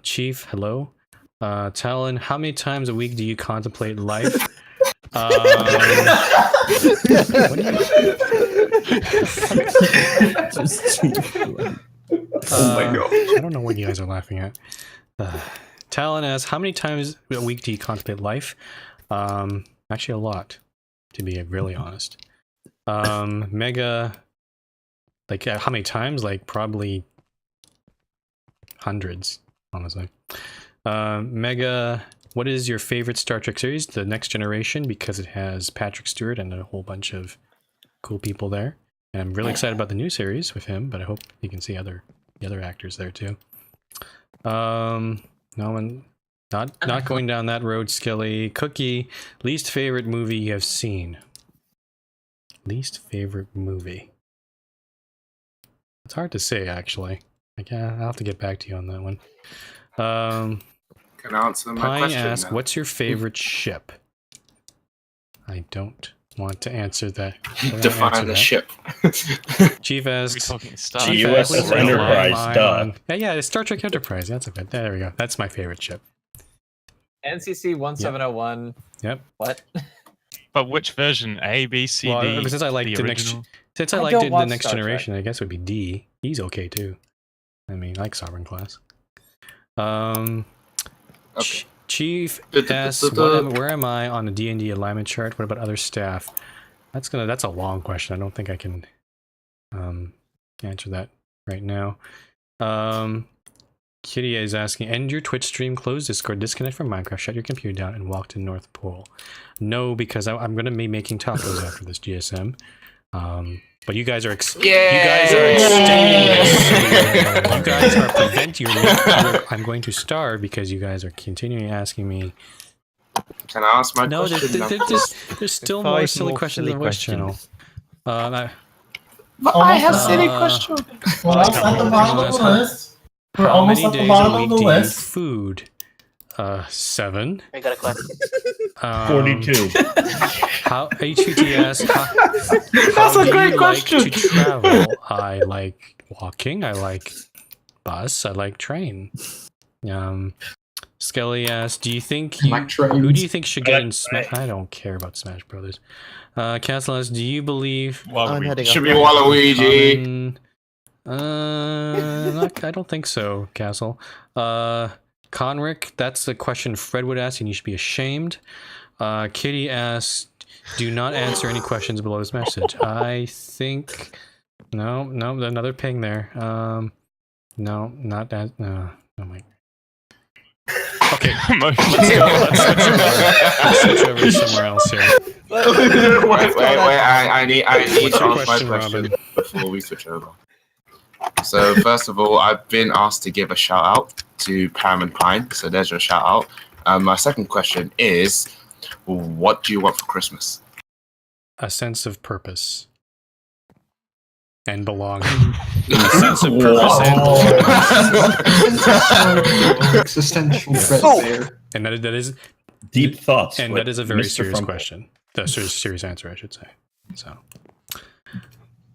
Chief, hello. Talon, how many times a week do you contemplate life? What do you... Oh my god. I don't know what you guys are laughing at. Talon asks, how many times a week do you contemplate life? Actually a lot, to be really honest. Mega, like how many times? Like probably hundreds, honestly. Mega, what is your favorite Star Trek series? The Next Generation, because it has Patrick Stewart and a whole bunch of cool people there. And I'm really excited about the new series with him, but I hope you can see the other actors there too. No one, not going down that road, Skilly. Cookie, least favorite movie you have seen? Least favorite movie? It's hard to say, actually. Like, yeah, I'll have to get back to you on that one. Can I answer my Pine question asks, now? what's your favorite ship? I don't want to answer that. Define the ship. Chief asks, USS Enterprise, duh. Yeah, it's Star Trek Enterprise. That's okay. There we go. That's my favorite ship. NCC 1701. Yep. What? But which version? A, B, C, D? Since I liked the the next, original? since I liked it in the Next Generation, I guess it would be D. He's okay too. I mean, I like Sovereign Class. Okay. Chief asks, where am I on the D&D alignment chart? What about other staff? That's a long question. I don't think I can answer that right now. Kitty is asking, end your Twitch stream, close Discord, disconnect from Minecraft, shut your computer down, and walk to North Pole. No, because I'm going to be making tacos after this GSM. But you guys are extending this. You guys are I'm going to starve because you guys are continuing asking me Can I ask my No, question? there's still more silly questions on the Voice channel. But I have silly questions. We're almost at the bottom of the list. We're almost at the bottom of the list. Food. 7. I got a question. 42. How HUTS? That's a great question. Like to travel? I like walking. I like bus. I like train. Skelly asks, "Do you think who do you think should get in Smash?" I don't care about Smash Brothers. Castle asks, "Do you believe should be Waluigi?" I don't think so, Castle. Conrick, that's the question Fred would ask, and you should be ashamed. Kitty asks, "Do not answer any questions below this message." I think no, another ping there. No, not that. No, oh my. Okay, let's go. Let's switch over to somewhere else here. Wait. I need to ask my question before we switch over. So first of all, I've been asked to give a shout out to Pam and Pine. So there's your shout out. My second question is, what do you want for Christmas? A sense of purpose and belonging. A sense of purpose and belonging. Existential threat there. And that is deep thoughts. And that is a very Mr. serious Frumple. question. That's a serious answer, I should say. So.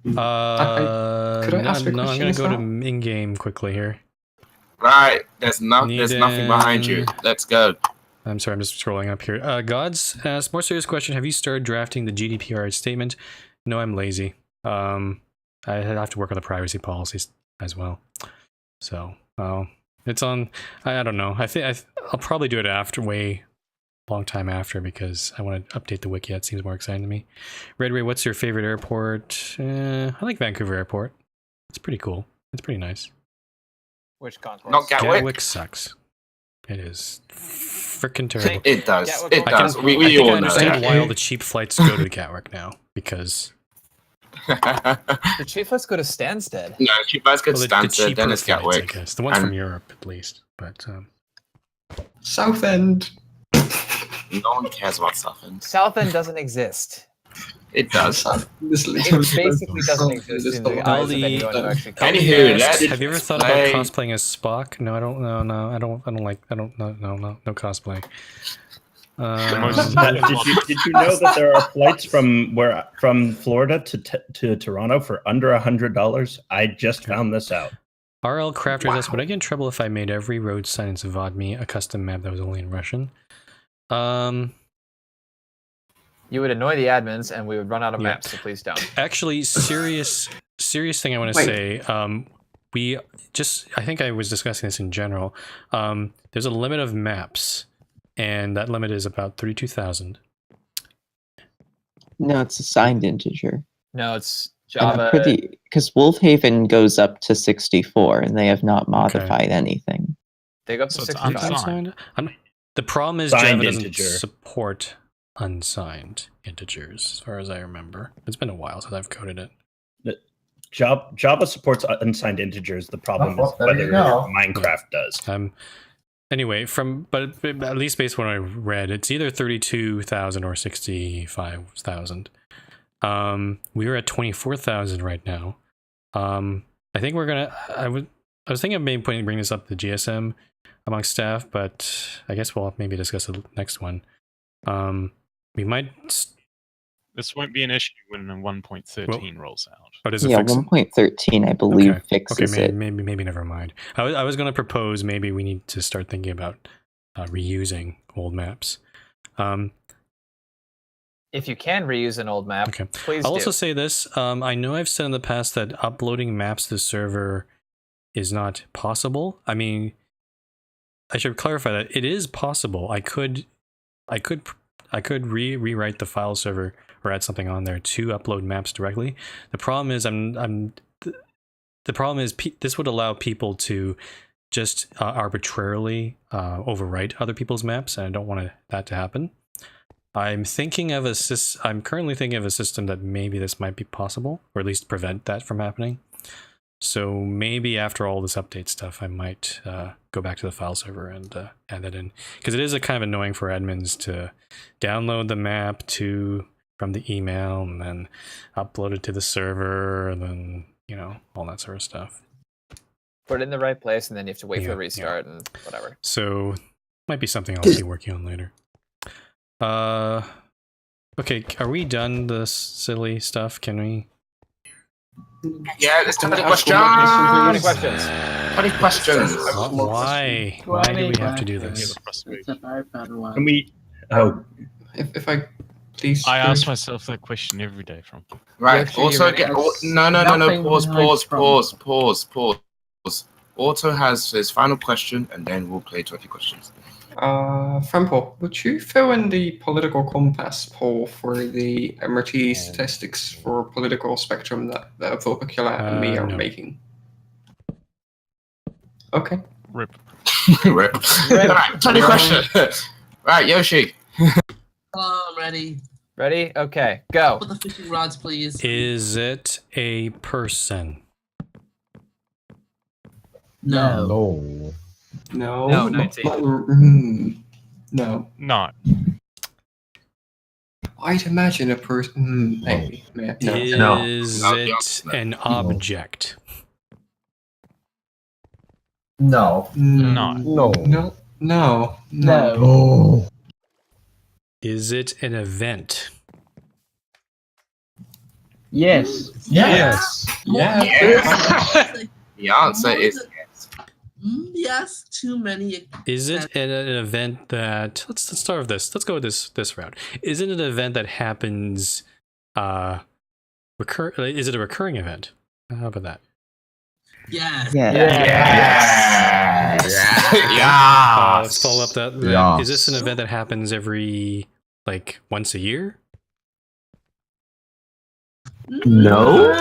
Could I ask a I'm question gonna as go to well? in-game quickly here. Right, there's nothing behind you. Let's go. I'm sorry, I'm just scrolling up here. Gods asks, more serious question. Have you started drafting the GDPR statement? No, I'm lazy. I have to work on the privacy policies as well. So, it's on, I don't know. I think I'll probably do it after, long time after, because I want to update the wiki. That seems more exciting to me. Red Ray, what's your favorite airport? I like Vancouver Airport. It's pretty cool. It's pretty nice. Which concourse? Not Gatwick. Gatwick sucks. It is freaking terrible. It does. Gatwick It does. I We think I all know understand that. why all the cheap flights go to Gatwick now, because The cheap flights go to Stansted. No, cheap flights go to the Stansted, cheaper then it's flights, I Gatwick. guess. The ones and from Europe, at least. But Southend. No one cares about Southend. Southend doesn't exist. It does. It basically doesn't exist in the eyes of anyone who actually comes. have you ever thought about cosplaying as Spock? No, I don't. No, I don't like. I don't. No cosplaying. Did you know that there are flights from Florida to Toronto for under $100? I just found this out. RL Crafter asks, would I get in trouble if I made every road sign in Zavadmi a custom map that was only in Russian? You would annoy the admins, and we would run out of maps. So please don't. Actually, serious thing I want to say. I think I was discussing this in general. There's a limit of maps, and that limit is about 32,000. No, it's a signed integer. No, it's Java. Because Wolfhaven goes up to 64, and they have not modified anything. They go up to 65. The problem is Signed Java doesn't integer. support unsigned integers, as far as I remember. It's been a while since I've coded it. Java supports unsigned integers. The problem is there whether you go. Minecraft does. Anyway, but at least based on what I read, it's either 32,000 or 65,000. We are at 24,000 right now. I think we're gonna. I was thinking of maybe bringing this up to GSM among staff, but I guess we'll maybe discuss the next one. We might. This won't be an issue when 1.13 rolls out. Oh, does it Yeah, fix it? 1.13, I believe, fixes okay, it. maybe never mind. I was going to propose maybe we need to start thinking about reusing old maps. If you can reuse an old map, please I'll do. also say this. I know I've said in the past that uploading maps to the server is not possible. I mean, I should clarify that it is possible. I could rewrite the file server or add something on there to upload maps directly. The problem is this would allow people to just arbitrarily overwrite other people's maps, and I don't want that to happen. I'm currently thinking of a system that maybe this might be possible, or at least prevent that from happening. So maybe after all this update stuff, I might go back to the file server and add that in, because it is a kind of annoying for admins to download the map from the email and then upload it to the server and then, you know, all that sort of stuff. Put it in the right place, and then you have to wait for the restart and whatever. So might be something I'll be working on later. Okay, are we done this silly stuff? Can we? Yeah, it's 20 questions. 20 questions. 20 questions. Why? Why do we have to do this? It's a very bad one. Can we? Oh, If I please. I ask myself that question every day from. Right. Yoshi, Also, you ready? no. Pause. Auto has his final question, and then we'll play 20 questions. Franpo, would you fill in the political compass poll for the MRT statistics for political spectrum that Vocacula and me are No. making? Okay. Rip. Rip. Right, 20 questions. Right, Yoshi. I'm ready. Ready? Okay, go. Put the fishing rods, please. Is it a person? No. No. No, 19. No. Not. I'd imagine a person. Maybe. No. Is it an object? No. Not. No. Is it an event? Yes. Yes. The answer is Yes, too many. Is it an event that let's start with this. Let's go with this route. Is it an event that happens is it a recurring event? How about that? Yes. Let's follow up that. Is this an event that happens every once a year? No.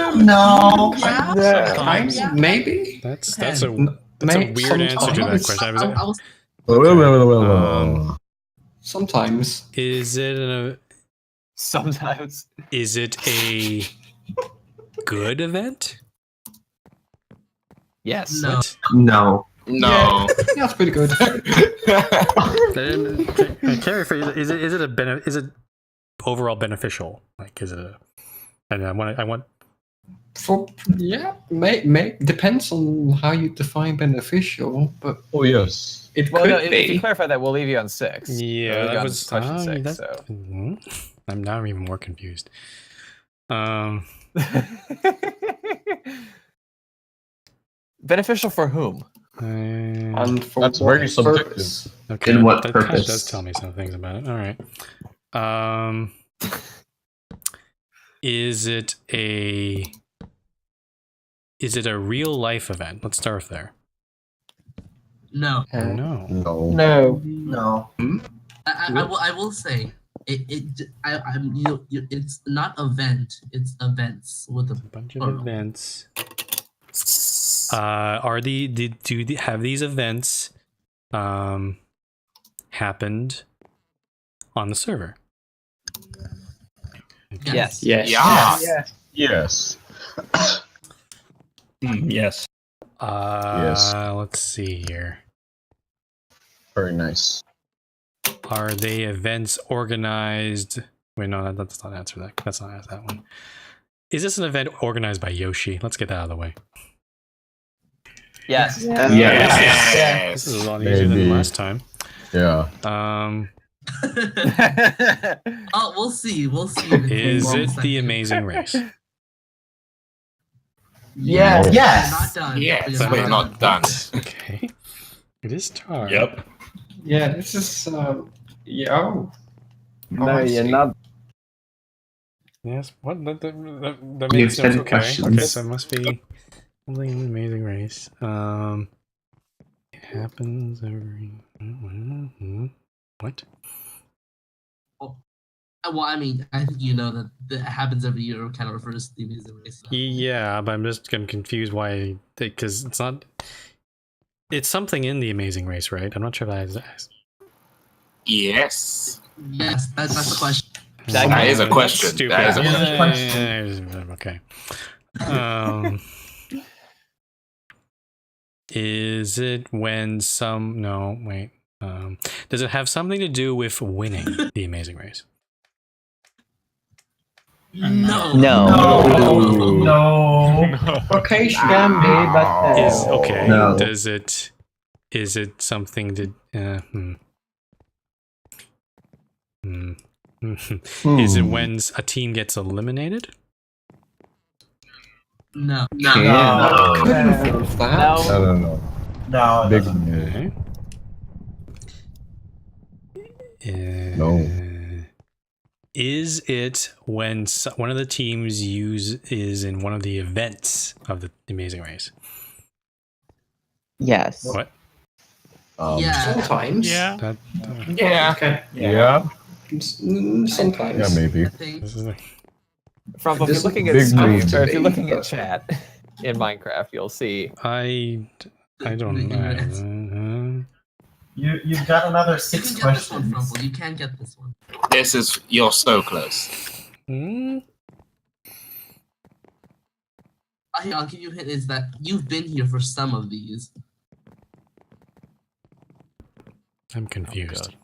Sometimes, maybe. That's a weird answer to that question. Sometimes. Is it Sometimes. Is it a good event? Yes. No. What? No. no. Yeah, that's pretty good. Can you rephrase it? Is it overall beneficial? Is it and I want Depends on how you define beneficial, but yes. it Well, could no, be. if you clarify that, we'll leave you on 6. Yeah, We'll leave you that on was question 6. that- So. I'm now even more confused. Beneficial for whom? And for That's what very subjective. purpose? Okay, In what that kind of purpose? does tell me some things about it. All right. Is it a real life event? Let's start there. No. No. No. I will say it's not event. It's events with a Bunch of plural. events. Have these events happened on the server? Yes. Yes. Yes. Yes. Yes. Let's see here. Very nice. Are they events organized? Wait, no, let's not answer that. Let's not ask that one. Is this an event organized by Yoshi? Let's get that out of the way. Yes. This is a lot easier than Maybe. last time. Yeah. Oh, we'll see. We'll see. Is it the Amazing Race? Yes. Not Yes. done. Yes, You're but not done. Okay. It is hard. Yep. Yeah, this is yeah. Oh. No, I you're see. not. Yes. What? That You've makes said sense. Okay. questions. Okay, so it must be something in the Amazing Race. It happens every. What? Well, I mean, I think you know that happens every year. Kind of refers to the Amazing Race. So. Yeah, but I'm just confused why. Because it's not. It's something in the Amazing Race, right? I'm not sure if I. Yes. Yes, that's the question. That is a question. Stupid. That is a question. Okay. Is it when some... No, wait. Does it have something to do with winning the Amazing Race? No. Okay, can be, but Is okay. No. Does it? Is it something to? Is it when a team gets eliminated? No. Could involve that. No. Big No. Is it when one of the teams is in one of the events of the Amazing Race? Yes. What? Yeah. Sometimes. Yeah. Yeah. Okay. Yeah. Sometimes. Yeah, maybe. From if you're looking at Big mood. Skype, or if you're looking at chat in Minecraft, you'll see. I don't know. You've got another You 6 can get this one, questions. Frumple. You can get this one. You're so close. I'll give you a hint, is that you've been here for some of these. I'm confused.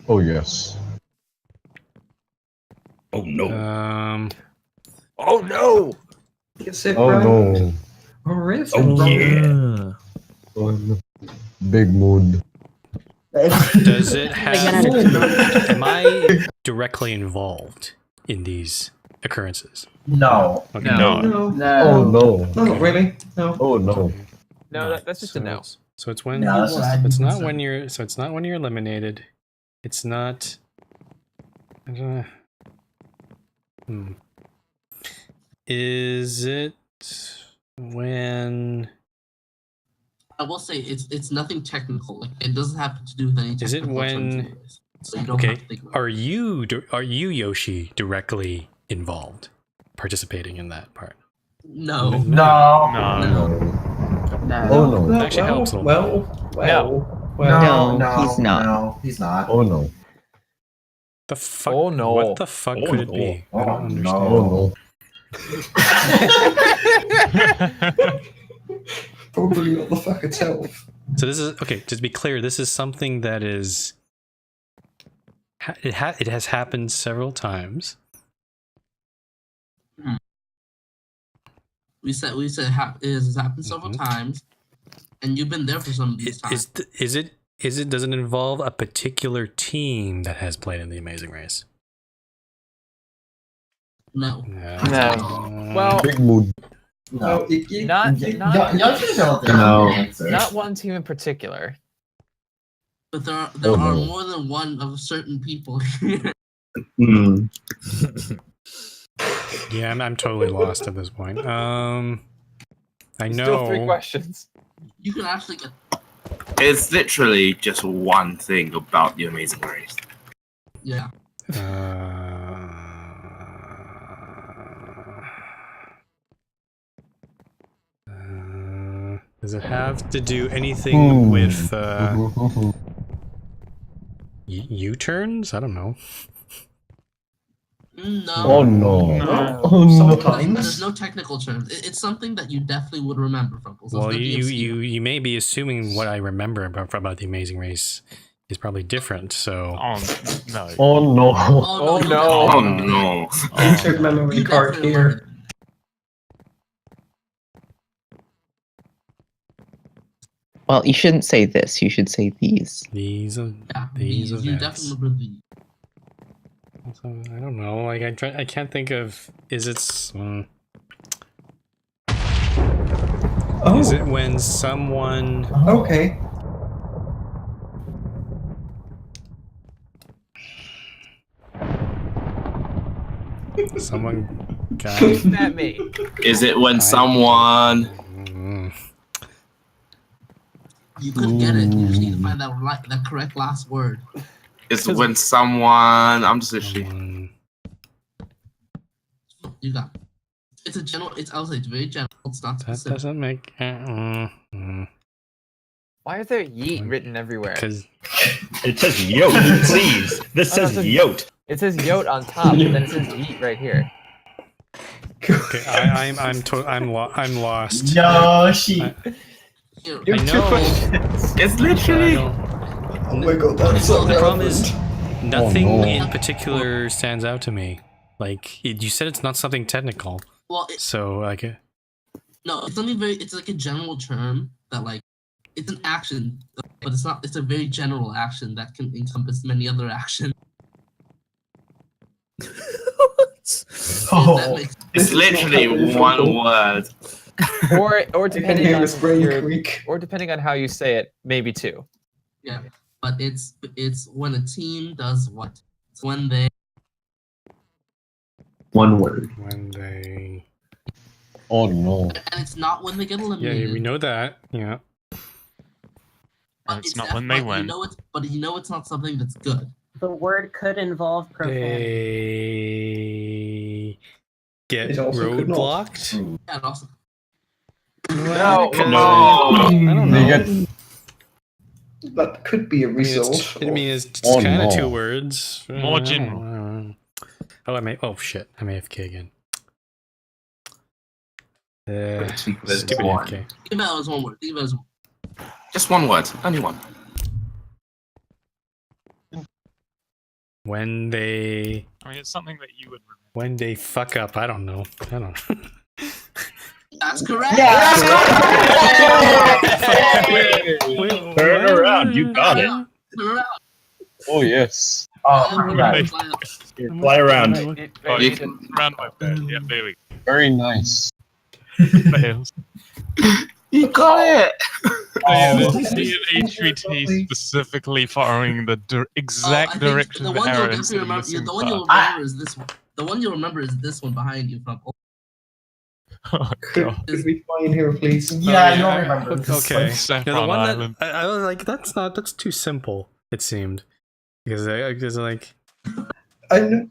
Oh yes. Oh no. Oh no! Is it Oh no. Or is it Oh wrong? yeah. Oh, no. Big mood. Does it have? Am I directly involved in these occurrences? No. Okay. No. No. Oh no. No, not really. No. Oh no. No, that's just a no. So it's when No, that's just- it's not when you're. So it's not when you're eliminated. It's not. Is it when? I will say it's nothing technical. Like, it doesn't have to do with any technical Is it terms when? anyways, so you don't have Okay. to think about Are you Yoshi directly involved, participating in that part? No. No. Oh no. It actually helps a little bit. No, he's not. No, he's not. Oh no. The fuck? Oh no! What the fuck could it be? I don't understand. Oh no. Probably not the fuck itself. So this is okay. Just to be clear, this is something that is. It has happened several times. We said it has happened several times, and you've been there for some of these times. Does it involve a particular team that has played in the Amazing Race? No. Well, Big mood. No. not one team in particular. But there are Oh, no. more than one of certain people here. Yeah, I'm totally lost at this point. I know. Still 3 questions. You can actually get. It's literally just one thing about the Amazing Race. Yeah. Does it have to do anything with U-turns? I don't know. No. Oh no. There's no technical terms. It's something that you definitely would remember from. So Well, you may be assuming what I remember about the Amazing Race is probably different. So. Oh no. Oh no. Oh no. Oh no. Insert memory card here. Well, you shouldn't say this. You should say these. These You events. definitely remember these. So, I don't know. Like I can't think of. Is it? Is it when someone? Okay. Someone got. At me. Is it when someone? You could get it. You just need to find that correct last word. Is it when someone? I'm just literally. You got it. It's a general. I'll say it's very general. It's not That specific. doesn't make. Why is there yeet written everywhere? Because it says yote. Please, this says yote. It says yote on top, but then it says yeet right here. Okay, I'm lost. Yoshi. I You have two know. questions. It's literally. Oh my god, that's so The problem is, relevant. nothing no. in particular stands out to me. Like, you said it's not something technical. Well, So, like... No, it's something very. It's like a general term that like, it's an action, but it's not. It's a very general action that can encompass many other actions. Oh, It's literally one word. Or depending hear on his brain creak. or depending on how you say it, maybe two. Yeah, but it's when a team does what? It's when they. One word. When they... Oh no. And it's not when they get eliminated. Yeah, we know that. Yeah. But It's not when they win. But you know it's not something that's good. The word could involve profanity. They get It also could not. roadblocked? Yeah, and also. No, Because- no. I don't know. That could be a result. I mean, it's Oh, kind of no. 2 words. More I don't general. know. Oh shit! I'm AFK again. Stupid one. AFK. Think about it as one word. Think about it as one. Just one word. Only one. When they... I mean, it's something that you would remember. When they fuck up. I don't know. That's correct. Turn around, you got it. Turn around. Oh yes. Oh, right. Fly around. Oh, you can round my bed. Yeah, there we go. Very nice. Fails. You got it. See an HVT specifically following the exact direction the of one you'll arrows. definitely remember. The one you'll remember is this one. The one you'll remember is this one behind you from. Oh, Could we find here, please? Yeah, you'll remember. Okay. Saffron Yeah, the one Island. that I was like, that's too simple. It seemed because like. I know,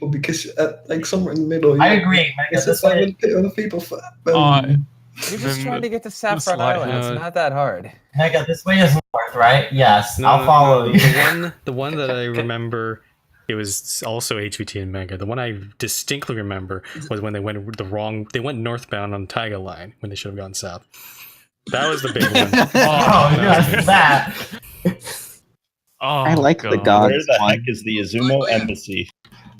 because like somewhere in the middle. I agree. It's just like when other people. You're just trying to get to Saffron Island. It's not that hard. Mega, this way is north, right? Yes, No, I'll follow you. The one that I remember, it was also HVT and Mega. The one I distinctly remember was when they went They went northbound on Taiga Line when they should have gone south. That was the big one. that. I like the Where gods the one. heck is the Izumo Embassy?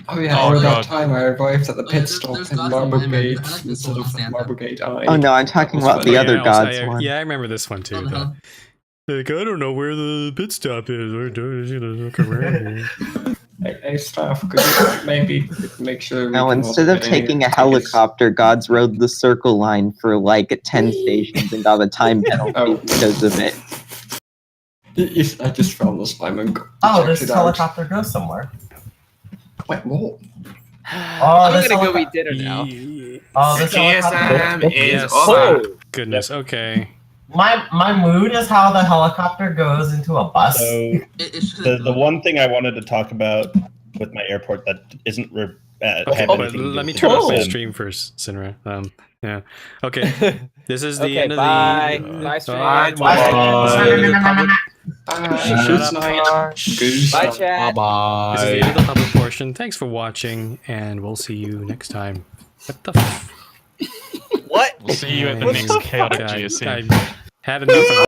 Oh yeah, Oh, or God. that time I arrived at the pit stop there's in gods Marble in my Gate mind. I like this instead one, of Santa. Marble Gate I. Oh no, I'm talking about the other gods one. Yeah, I remember this one too. Like, I don't know where the pit stop is. We're look around here. Hey, staff, could you maybe make sure we No, can instead also of get any taking a tickets? helicopter, gods rode the circle line for like 10 stations and got a time penalty because of it. I just found this time and Oh, this checked it out. helicopter goes somewhere. Wait, what? Oh, I'm this gonna go helico- eat dinner now. Oh, this helicopter. Yes. awesome. Goodness. Okay. My mood is how the helicopter goes into a bus. So the one thing I wanted to talk about with my airport that isn't have anything to do Let me with turn off my the- stream first, Sinra. Yeah. Okay. This is the Okay, end of bye. the. Bye, stream. Bye. Shut up. Bye, chat. This is the end of the public portion. Thanks for watching, and we'll see you next time. What the f? What? We'll see you at the next chaotic GSC. I had enough of